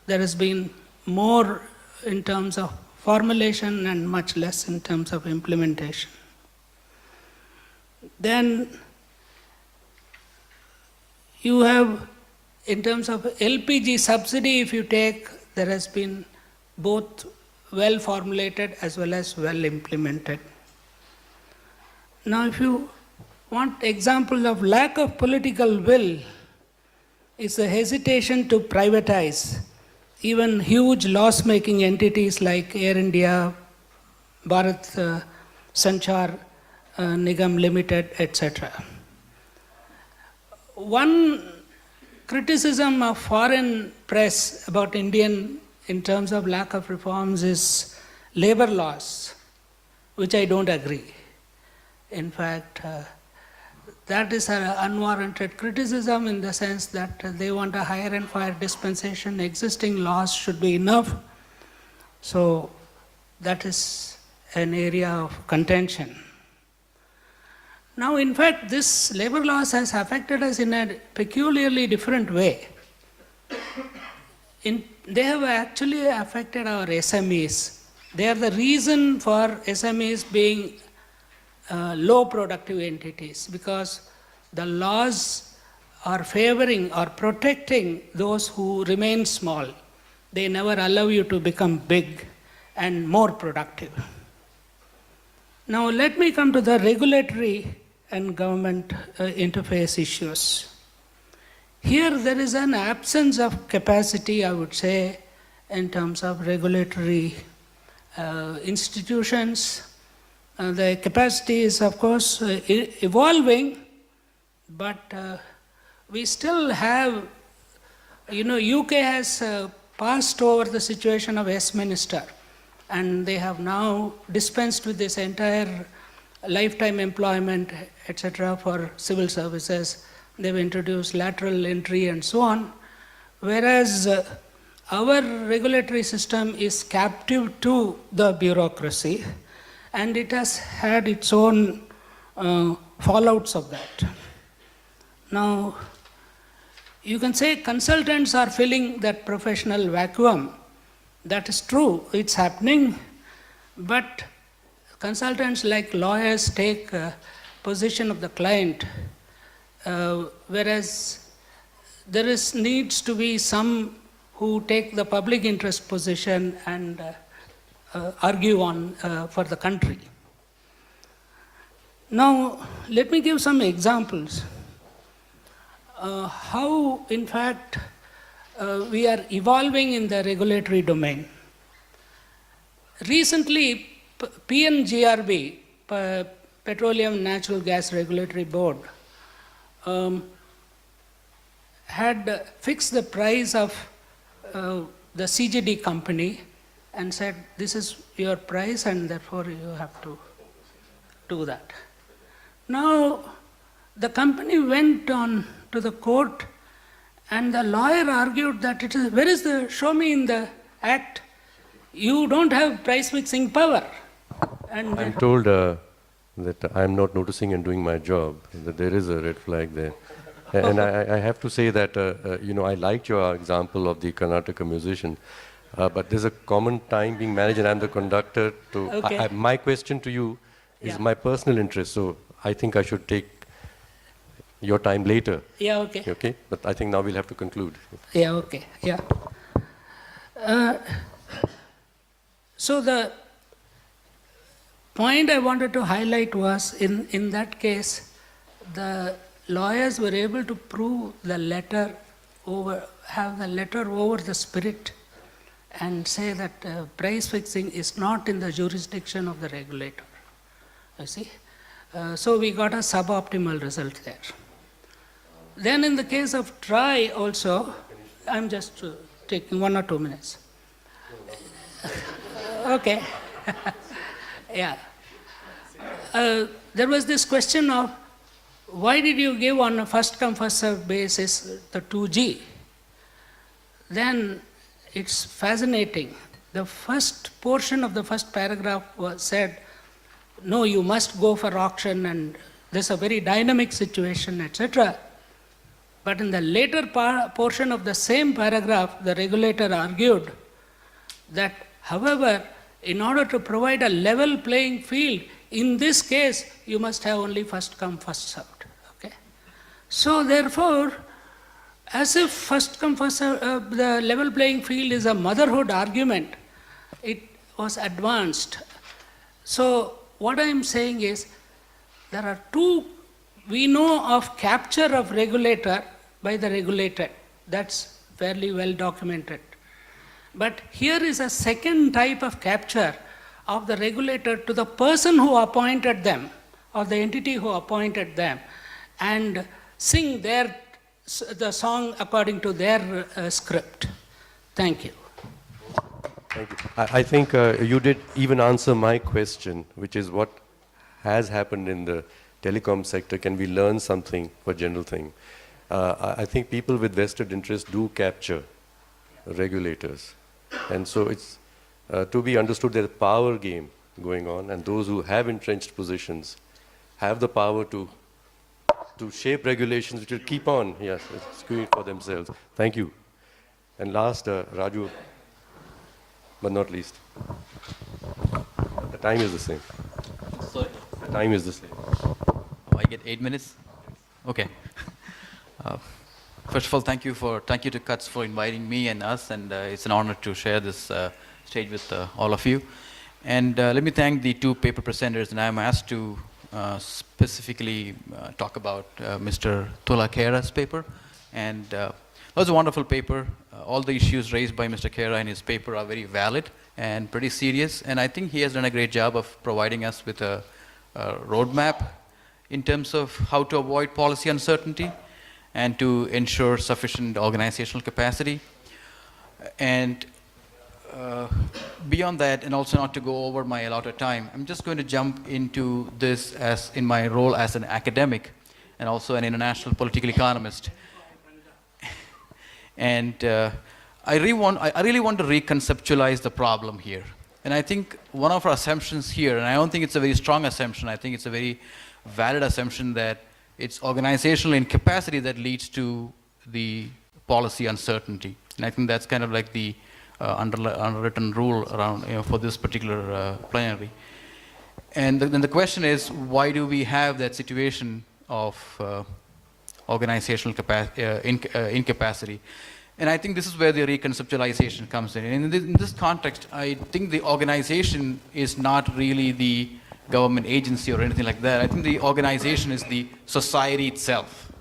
There has been more in terms of formulation and much less in terms of implementation. Then you have, in terms of LPG subsidy, if you take, there has been both well formulated as well as well implemented. Now, if you want example of lack of political will, is the hesitation to privatize even huge loss-making entities like Air India, Bharat Sanchar Nigam Limited, etc. One criticism of foreign press about Indian in terms of lack of reforms is labor laws, which I don't agree. In fact, that is an unwarranted criticism in the sense that they want a hire and fire dispensation. Existing laws should be enough. So that is an area of contention. Now, in fact, this labor laws has affected us in a peculiarly different way. They have actually affected our SMEs. They are the reason for SMEs being low productive entities, because the laws are favoring or protecting those who remain small. They never allow you to become big and more productive. Now let me come to the regulatory and government interface issues. Here there is an absence of capacity, I would say, in terms of regulatory institutions. The capacity is, of course, evolving, but we still have, UK has passed over the situation of Westminster, and they have now dispensed with this entire lifetime employment, etc., for civil services. They've introduced lateral entry and so on, whereas our regulatory system is captive to the bureaucracy, and it has had its own fallouts of that. Now, you can say consultants are filling that professional vacuum. That is true, it's happening, but consultants like lawyers take position of the client, whereas there needs to be some who take the public interest position and argue on for the country. Now, let me give some examples. How, in fact, we are evolving in the regulatory domain. Recently, PNGRB, Petroleum Natural Gas Regulatory Board, had fixed the price of the CGD company and said, this is your price and therefore you have to do that. Now, the company went on to the court and the lawyer argued that it is, where is the, show me in the act, you don't have price fixing power. And I'm told that I'm not noticing and doing my job, that there is a red flag there. And I have to say that, I liked your example of the Karnataka musician, but there's a common time being managed and I'm the conductor. Okay. My question to you is my personal interest, so I think I should take your time later. Yeah, okay. Okay, but I think now we'll have to conclude. Yeah, okay, yeah. So the point I wanted to highlight was, in that case, the lawyers were able to prove the letter over, have the letter over the spirit and say that price fixing is not in the jurisdiction of the regulator. You see? So we got a suboptimal result there. Then in the case of TRI also, I'm just taking 1 or 2 minutes. Okay. Yeah. There was this question of, why did you give on a first come first served basis the 2G? Then it's fascinating. The first portion of the first paragraph said, no, you must go for auction and there's a very dynamic situation, etc. But in the later portion of the same paragraph, the regulator argued that, however, in order to provide a level playing field, in this case, you must have only first come, first served. Okay? So therefore, as if first come, first served, the level playing field is a motherhood argument, it was advanced. So what I am saying is, there are two, we know of capture of regulator by the regulated. That's fairly well documented. But here is a second type of capture of the regulator to the person who appointed them, or the entity who appointed them, and sing the song according to their script. Thank you. Thank you. I think you did even answer my question, which is what has happened in the telecom sector, can we learn something for general thing? I think people with vested interest do capture regulators. And so it's to be understood there's a power game going on, and those who have entrenched positions have the power to shape regulations which will keep on, yes, skewing for themselves. Thank you. And last, Raju, but not least. The time is the same. Sorry? The time is the same. Oh, I get 8 minutes? Okay. First of all, thank you to CUTS for inviting me and us, and it's an honor to share this stage with all of you. And let me thank the two paper presenters, and I'm asked to specifically talk about Mr. Tula Khera's paper. And it was a wonderful paper. All the issues raised by Mr. Khera in his paper are very valid and pretty serious, and I think he has done a great job of providing us with a roadmap in terms of how to avoid policy uncertainty and to ensure sufficient organizational capacity. And beyond that, and also not to go over my allotted time, I'm just going to jump into this as in my role as an academic and also an international political economist. And I really want to reconceptualize the problem here. And I think one of our assumptions here, and I don't think it's a very strong assumption, I think it's a very valid assumption that it's organizational incapacity that leads to the policy uncertainty. And I think that's kind of like the unwritten rule around, for this particular plenary. And then the question is, why do we have that situation of organizational incapacity? And I think this is where the reconceptualization comes in. And in this context, I think the organization is not really the government agency or anything like that. I think the organization is the society itself.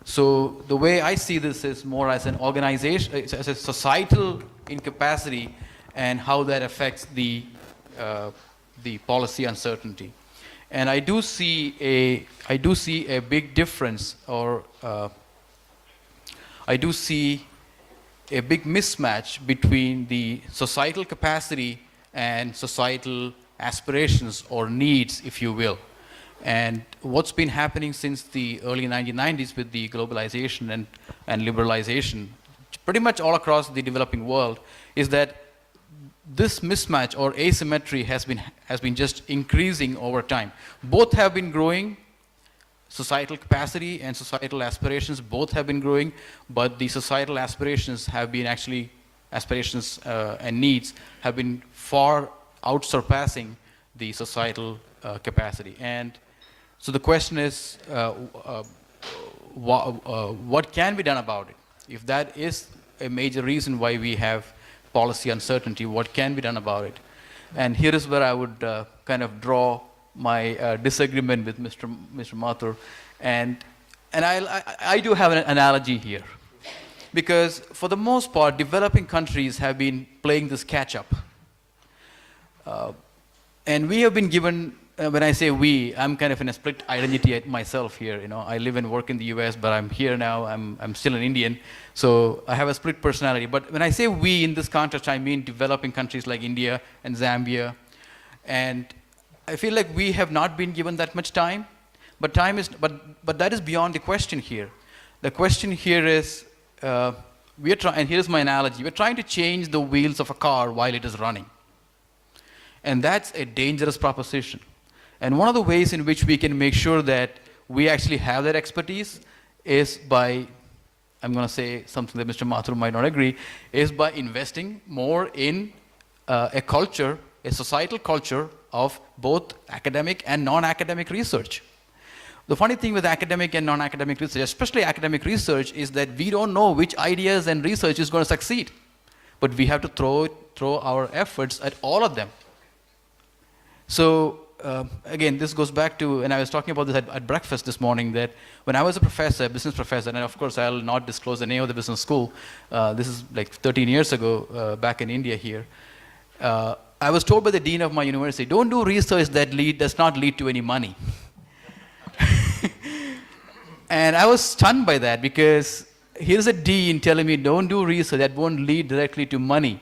So the way I see this is more as an organization, as a societal incapacity and how that affects the policy uncertainty. And I do see a big difference, or I do see a big mismatch between the societal capacity and societal aspirations or needs, if you will. And what's been happening since the early 1990s with the globalization and liberalization, pretty much all across the developing world, is that this mismatch or asymmetry has been just increasing over time. Both have been growing. Societal capacity and societal aspirations both have been growing, but the societal aspirations have been actually, and needs have been far outsurpassing the societal capacity. And so the question is, what can be done about it? If that is a major reason why we have policy uncertainty, what can be done about it? And here is where I would kind of draw my disagreement with Mr. Mathur, and I do have an analogy here, because for the most part, developing countries have been playing this catch-up, and we have been given. When I say we, I'm kind of in a split identity myself here. I live and work in the U.S., but I'm here now. I'm still an Indian, so I have a split personality. But when I say we in this context, I mean developing countries like India and Zambia, and I feel like we have not been given that much time, but that is beyond the question here. The question here is, and here's my analogy, we're trying to change the wheels of a car while it is running. And that's a dangerous proposition. And one of the ways in which we can make sure that we actually have that expertise is by, I'm going to say something that Mr. Mathur might not agree, is by investing more in a culture, a societal culture of both academic and non-academic research. The funny thing with academic and non-academic research, especially academic research, is that we don't know which ideas and research is going to succeed. But we have to throw our efforts at all of them. So again, this goes back to, and I was talking about this at breakfast this morning, that when I was a professor, business professor, and of course I'll not disclose the name of the business school, this is like 13 years ago, back in India here, I was told by the dean of my university, don't do research that does not lead to any money. And I was stunned by that, because here's a dean telling me don't do research that won't lead directly to money.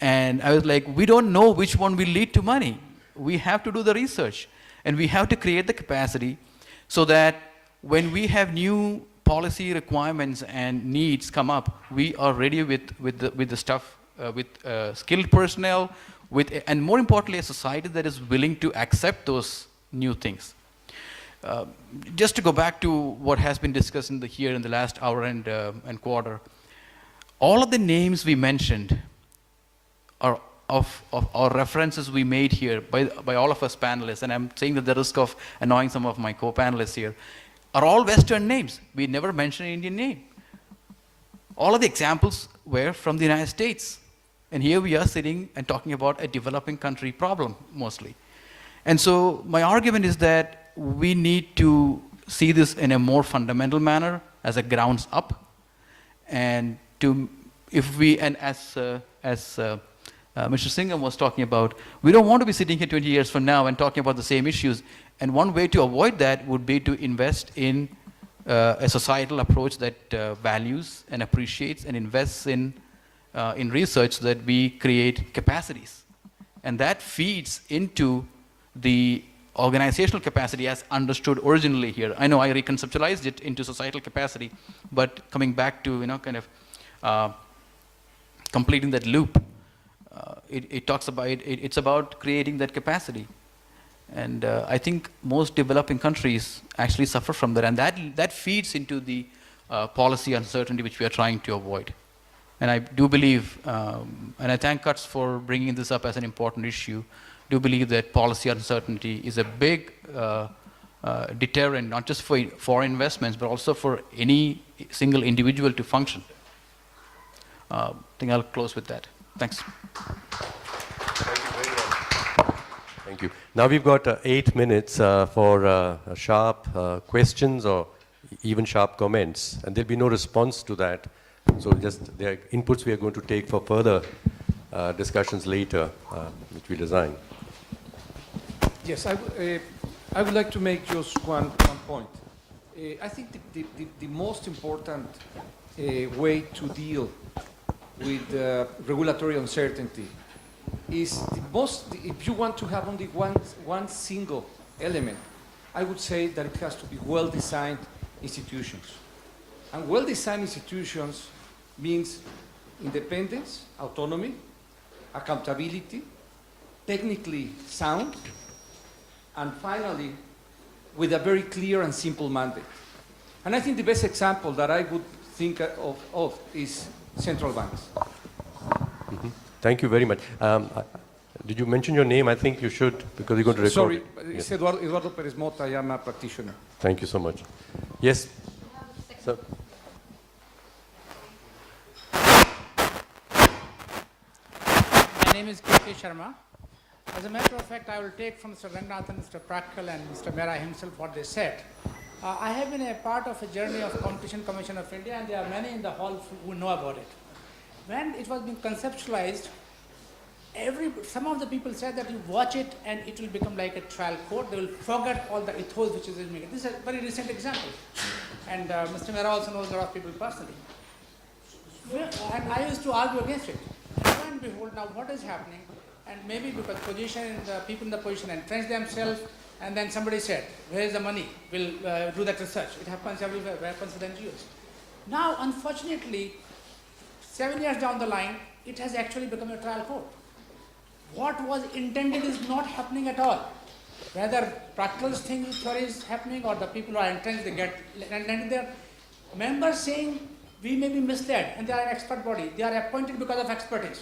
And I was like, we don't know which one will lead to money. We have to do the research, and we have to create the capacity, so that when we have new policy requirements and needs come up, we are ready with the stuff, with skilled personnel, and more importantly, a society that is willing to accept those new things. Just to go back to what has been discussed here in the last hour and quarter, all of the names we mentioned are or references we made here by all of us panelists, and I'm saying at the risk of annoying some of my co-panelists here, are all Western names. We never mentioned an Indian name. All of the examples were from the United States. And here we are sitting and talking about a developing country problem, mostly. And so my argument is that we need to see this in a more fundamental manner, as a grounds up, and as Mr. Singham was talking about, we don't want to be sitting here 20 years from now and talking about the same issues. And one way to avoid that would be to invest in a societal approach that values and appreciates and invests in research, so that we create capacities. And that feeds into the organizational capacity as understood originally here. I know I reconceptualized it into societal capacity, but coming back to kind of completing that loop, it talks about it's about creating that capacity. And I think most developing countries actually suffer from that, and that feeds into the policy uncertainty which we are trying to avoid. And I do believe, and I thank CUTS for bringing this up as an important issue, do believe that policy uncertainty is a big deterrent, not just for investments, but also for any single individual to function. I think I'll close with that. Thanks. Thank you. Now we've got 8 minutes for sharp questions or even sharp comments, and there'll be no response to that. So just the inputs we are going to take for further discussions later, which we design. Yes, I would like to make just one point. I think the most important way to deal with regulatory uncertainty is if you want to have only one single element, I would say that it has to be well-designed institutions. And well-designed institutions means independence, autonomy, accountability, technically sound, and finally, with a very clear and simple mandate. And I think the best example that I would think of is central banks. Mm-hmm. Thank you very much. Did you mention your name? I think you should, because you're going to record. Sorry, it. it's Yes. Eduardo Perez Mota. I am a practitioner. Thank you so much. Yes. Sir. My name is K.K. Sharma. As a matter of fact, I will take from Mr. Ranganathan, Mr. Prakal, and Mr. Mehra himself what they said. I have been a part of a journey of Competition Commission of India, and there are many in the hall who know about it. When it was being conceptualized, some of the people said that you watch it and it will become like a trial court. They will forget all the ethos which is in it. This is a very recent example. And Mr. Mehra also knows a lot of people personally. And I used to argue against it. Lo and behold, now what is happening? And maybe because the people in the position entrench themselves, and then somebody said, where is the money? We'll do that research. It happens everywhere. It happens with NGOs. Now, unfortunately, 7 years down the line, it has actually become a trial court. What was intended is not happening at all. Whether Prakal's theory is happening or the people who are entrenched, they get landed there. Members saying, we may be misled, and they are an expert body. They are appointed because of expertise.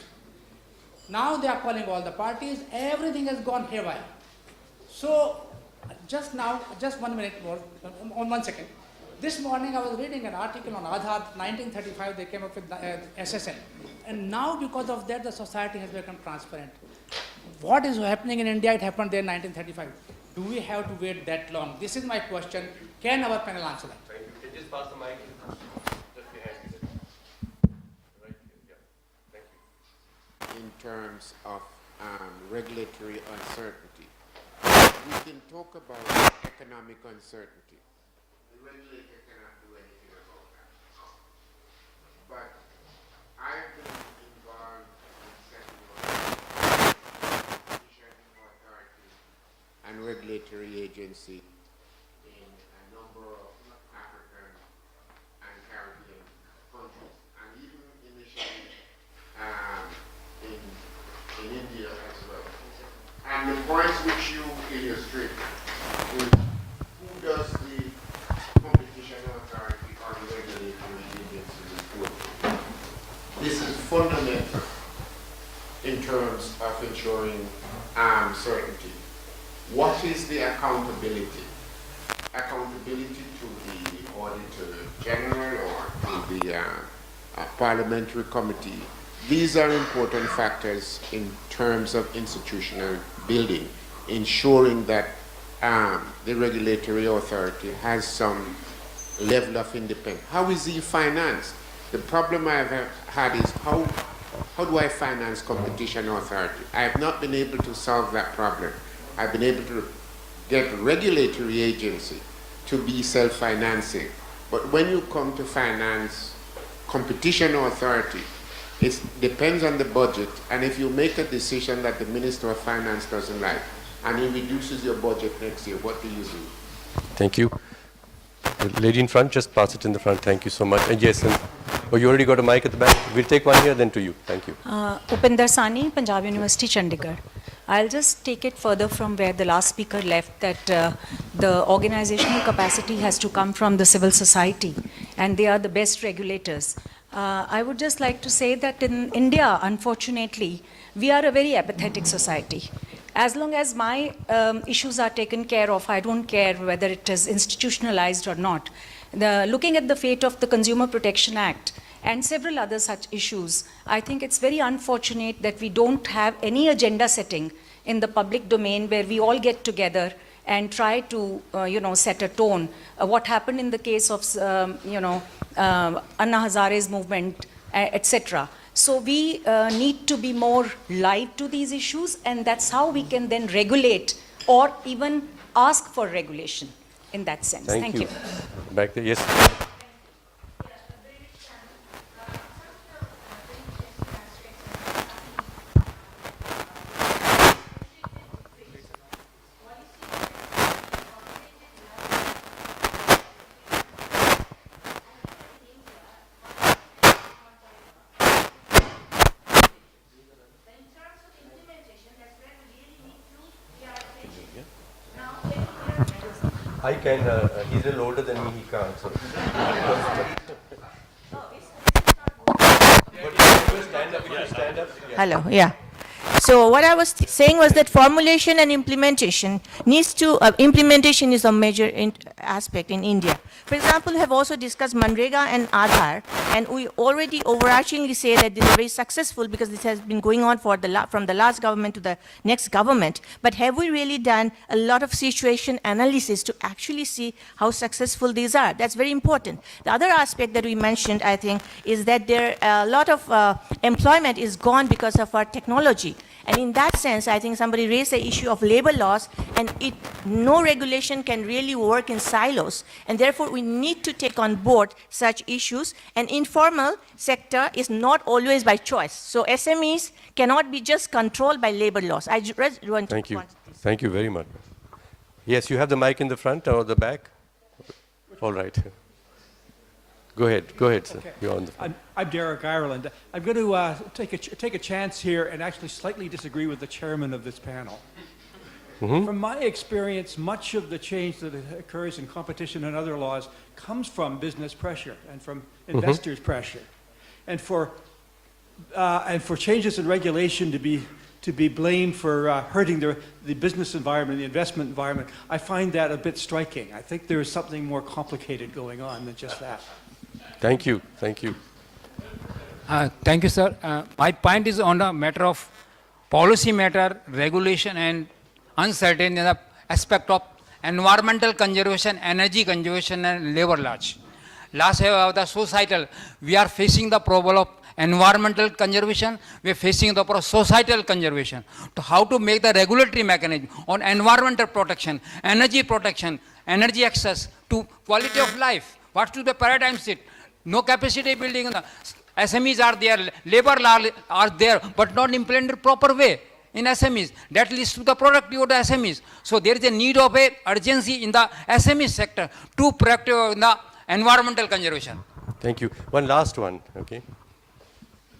Now they are calling all the parties. Everything has gone haywire. So, just 1 minute more, on 1 second. This morning I was reading an article on Aadhaar, 1935 they came up with SSN. And now because of that the society has become transparent. What is happening in India, it happened there in 1935. Do we have to wait that long? This is my question. Can our panel answer that? Thank you. Can you just pass the mic? Just behind you. Right here. Yeah. Thank you. In terms of regulatory uncertainty, we can talk about economic uncertainty. The regulator cannot do anything about that. But I've been involved in setting up competition authority and regulatory agency in And the points which you illustrate is who does the competition authority or regulatory agency report to? This is fundamental in terms of ensuring certainty. What is the accountability? Accountability to the Auditor General or to the Parliamentary Committee. These are important factors in terms of institutional building, ensuring that the regulatory authority has some level of independence. How is he financed? The problem I've had is how do I finance competition authority? I have not been able to solve that problem. I've been able to get regulatory agency to be self-financing. But when you come to finance competition authority, it depends on the budget, and if you make a decision that the Minister of Finance doesn't like, and he reduces your budget next year, what do you do? Thank you. The lady in front, just pass it in the front. Thank you so much. And yes, oh, you already got a mic at the back. We'll take one here, then to you. Thank you. Upinder Sani, Punjab University, Chandigarh. I'll just take it further from where the last speaker left, that the organizational capacity has to come from the civil society, and they are the best regulators. I would just like to say that in India, unfortunately, we are a very apathetic society. As long as my issues are taken care of, I don't care whether it is institutionalized or not. Looking at the fate of the Consumer Protection Act and several other such issues, I think it's very unfortunate that we don't have any agenda setting in the public domain where we all get together and try to, set a tone. What happened in the case of, Anna Hazare's movement, etc. So we need to be more live to these issues, and that's how we can then regulate or even ask for regulation in that sense. Thank you. Back there, yes. I can, he's a little older than me, he can't. So. Hello, yeah. So what I was saying was that formulation and implementation needs to, implementation is a major aspect in India. For example, we have also discussed Manrega and Aadhaar, and we already overarchingly say that this is very successful because this has been going on for from the last government to the next government. But have we really done a lot of situation analysis to actually see how successful these are? That's very important. The other aspect that we mentioned, I think, is that there a lot of employment is gone because of our technology. And in that sense, I think somebody raised the issue of labor laws, and no regulation can really work in silos. And therefore, we need to take on board such issues. And informal sector is not always by choice. So SMEs cannot be just controlled by labor laws. Thank you. Thank you very much. Yes, you have the mic in the front or the back? All right. Go ahead, sir. Okay. You're on the phone. I'm Derek Ireland. I'm going to take a chance here and actually slightly disagree with the chairman of this panel. Mm-hmm. From my experience, much of the change that occurs in competition and other laws comes from business pressure and from investors' pressure, and for changes in regulation to be blamed for hurting the business environment, the investment environment. I find that a bit striking. I think there is something more complicated going on than just that. Thank you. Thank you. Thank you, sir. My point is on the matter of policy matter, regulation, and uncertainty in the aspect of environmental conservation, energy conservation, and labor laws. Last year, the societal, we are facing the problem of environmental conservation, we are facing the problem of societal conservation. To how to make the regulatory mechanism on environmental protection, energy access to quality of life. What should the paradigm sit? No capacity building. SMEs are there, labor law are there, but not implemented proper way in SMEs. That leads to the productivity of the SMEs. So there is a need of a urgency in the SME sector to proactive in the environmental conservation. Thank you. One last one, okay?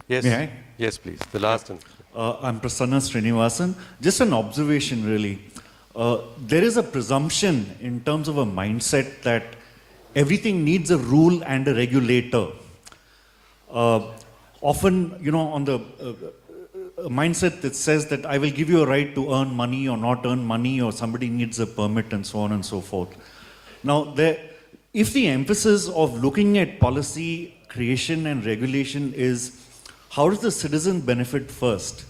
Yes. May I? Yes, please. The last one. I'm Prasanna Srinivasan. Just an observation, really. There is a presumption in terms of a mindset that everything needs a rule and a regulator. Often, you know, on the mindset that says that I will give you a right to earn money or not earn money, or somebody needs a permit and so on and so forth. Now, if the emphasis of looking at policy creation and regulation is how does the citizen benefit first?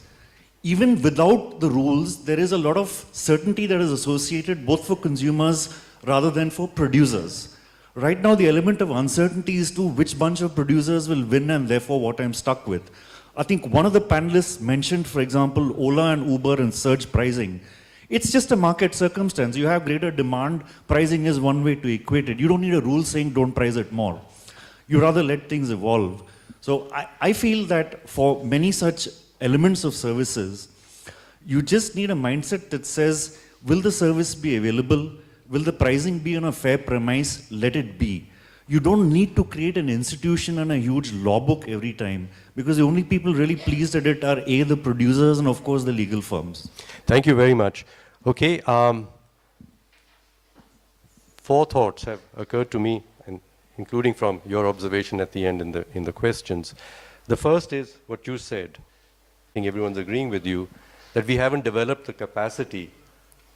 Even without the rules, there is a lot of certainty that is associated both for consumers rather than for producers. Right now, the element of uncertainty is to which bunch of producers will win and therefore what I'm stuck with. I think one of the panelists mentioned, for example, Ola and Uber and surge pricing. It's just a market circumstance. You have greater demand, pricing is one way to equate it. You don't need a rule saying don't price it more. You rather let things evolve. So I feel that for many such elements of services, you just need a mindset that says, will the service be available? Will the pricing be on a fair premise? Let it be. You don't need to create an institution and a huge law book every time, because the only people really pleased at it are A, the producers, and of course the legal firms. Thank you very much. Okay, 4 thoughts have occurred to me, and including from your observation at the end in the questions. The first is what you said. I think everyone's agreeing with you that we haven't developed the capacity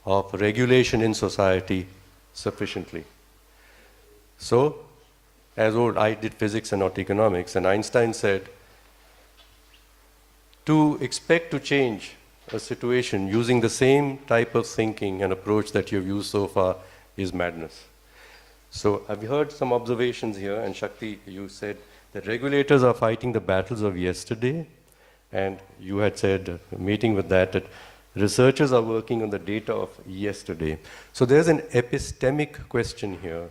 of regulation in society sufficiently. So, I did physics and not economics, and Einstein said, to expect to change a situation using the same type of thinking and approach that you've used so far is madness. So I've heard some observations here, and Shakti, you said that regulators are fighting the battles of yesterday, and you had said, meeting with that researchers are working on the data of yesterday. So there's an epistemic question here.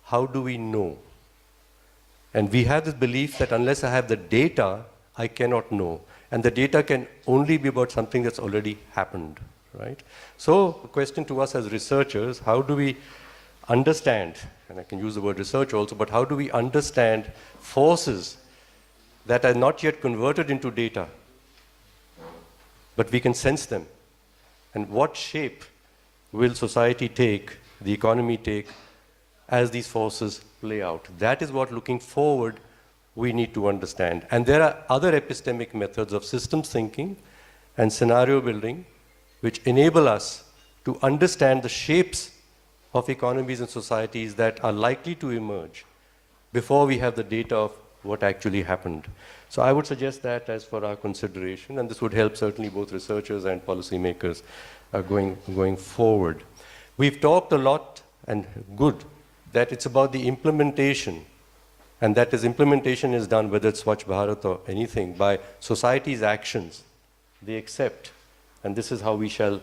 How do we know? And we have this belief that unless I have the data, I cannot know. And the data can only be about something that's already happened, right? So the question to us as researchers, how do we understand, and I can use the word research also, but how do we understand forces that are not yet converted into data, but we can sense them? And what shape will society take, the economy take, as these forces play out? That is what, looking forward, we need to understand. And there are other epistemic methods of systems thinking and scenario building which enable us to understand the shapes of economies and societies that are likely to emerge before we have the data of what actually happened. So I would suggest that as for our consideration, and this would help certainly both researchers and policymakers going forward. We've talked a lot, and good, that it's about the implementation, and that is implementation is done, whether it's Swachh Bharat or anything, by society's actions. They accept, and this is how we shall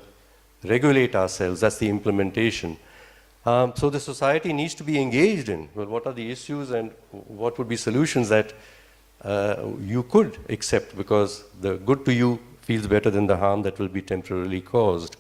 regulate ourselves. That's the implementation. So the society needs to be engaged in, well, what are the issues and what would be solutions that you could accept, because the good to you feels better than the harm that will be temporarily caused.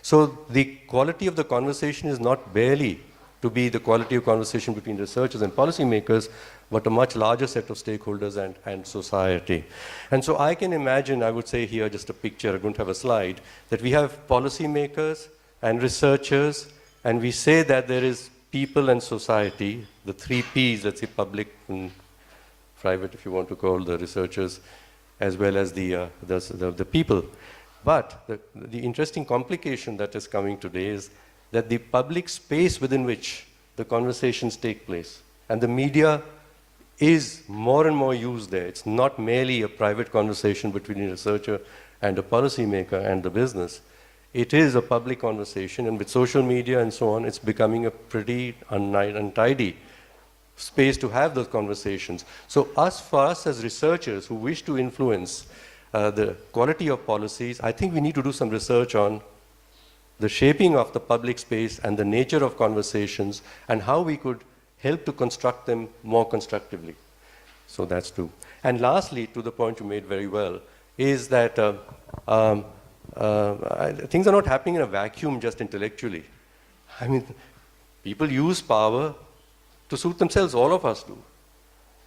So the quality of the conversation is not barely to be the quality of conversation between researchers and policymakers, but a much larger set of stakeholders and society. And so I can imagine, I would say here just a picture, I don't have a slide, that we have policymakers and researchers, and we say that there is people and society, the 3 Ps, let's say public and private, if you want to call the researchers, as well as the people. But the interesting complication that is coming today is that the public space within which the conversations take place, and the media is more and more used there. It's not merely a private conversation between a researcher and a policymaker and the business. It is a public conversation, and with social media and so on, it's becoming a pretty untidy space to have those conversations. So for us as researchers who wish to influence the quality of policies, I think we need to do some research on the shaping of the public space and the nature of conversations and how we could help to construct them more constructively. So that's true. And lastly, to the point you made very well, is that things are not happening in a vacuum just intellectually. I mean, people use power to suit themselves, all of us do.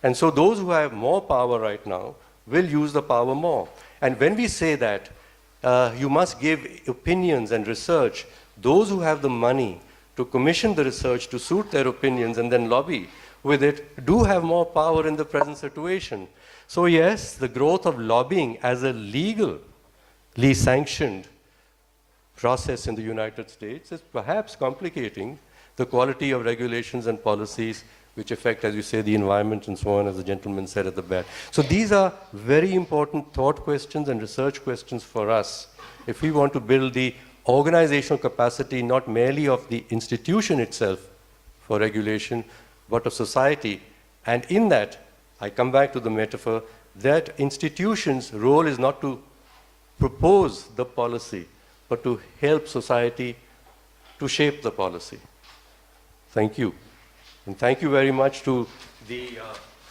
And so those who have more power right now will use the power more. And when we say that, you must give opinions and research, those who have the money to commission the research to suit their opinions and then lobby with it, do have more power in the present situation. So yes, the growth of lobbying as a legally sanctioned process in the United States is perhaps complicating the quality of regulations and policies which affect, as you say, the environment and so on, as the gentleman said at the back. So these are very important thought questions and research questions for us if we want to build the organizational capacity not merely of the institution itself for regulation, but of society. And in that, I come back to the metaphor that institutions' role is not to propose the policy, but to help society to shape the policy. Thank you. And thank you very much to the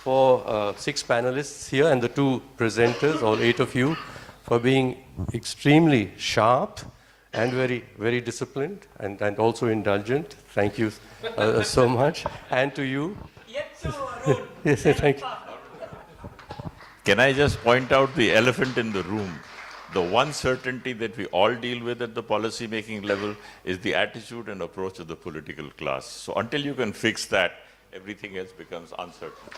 6 panelists here and the 2 presenters, all 8 of you, for being extremely sharp and very, very disciplined and also indulgent. Thank you so much. And to you. Yes, thank you. Can I just point out the elephant in the room? The one certainty that we all deal with at the policy making level is the attitude and approach of the political class. So until you can fix that, everything else becomes uncertain.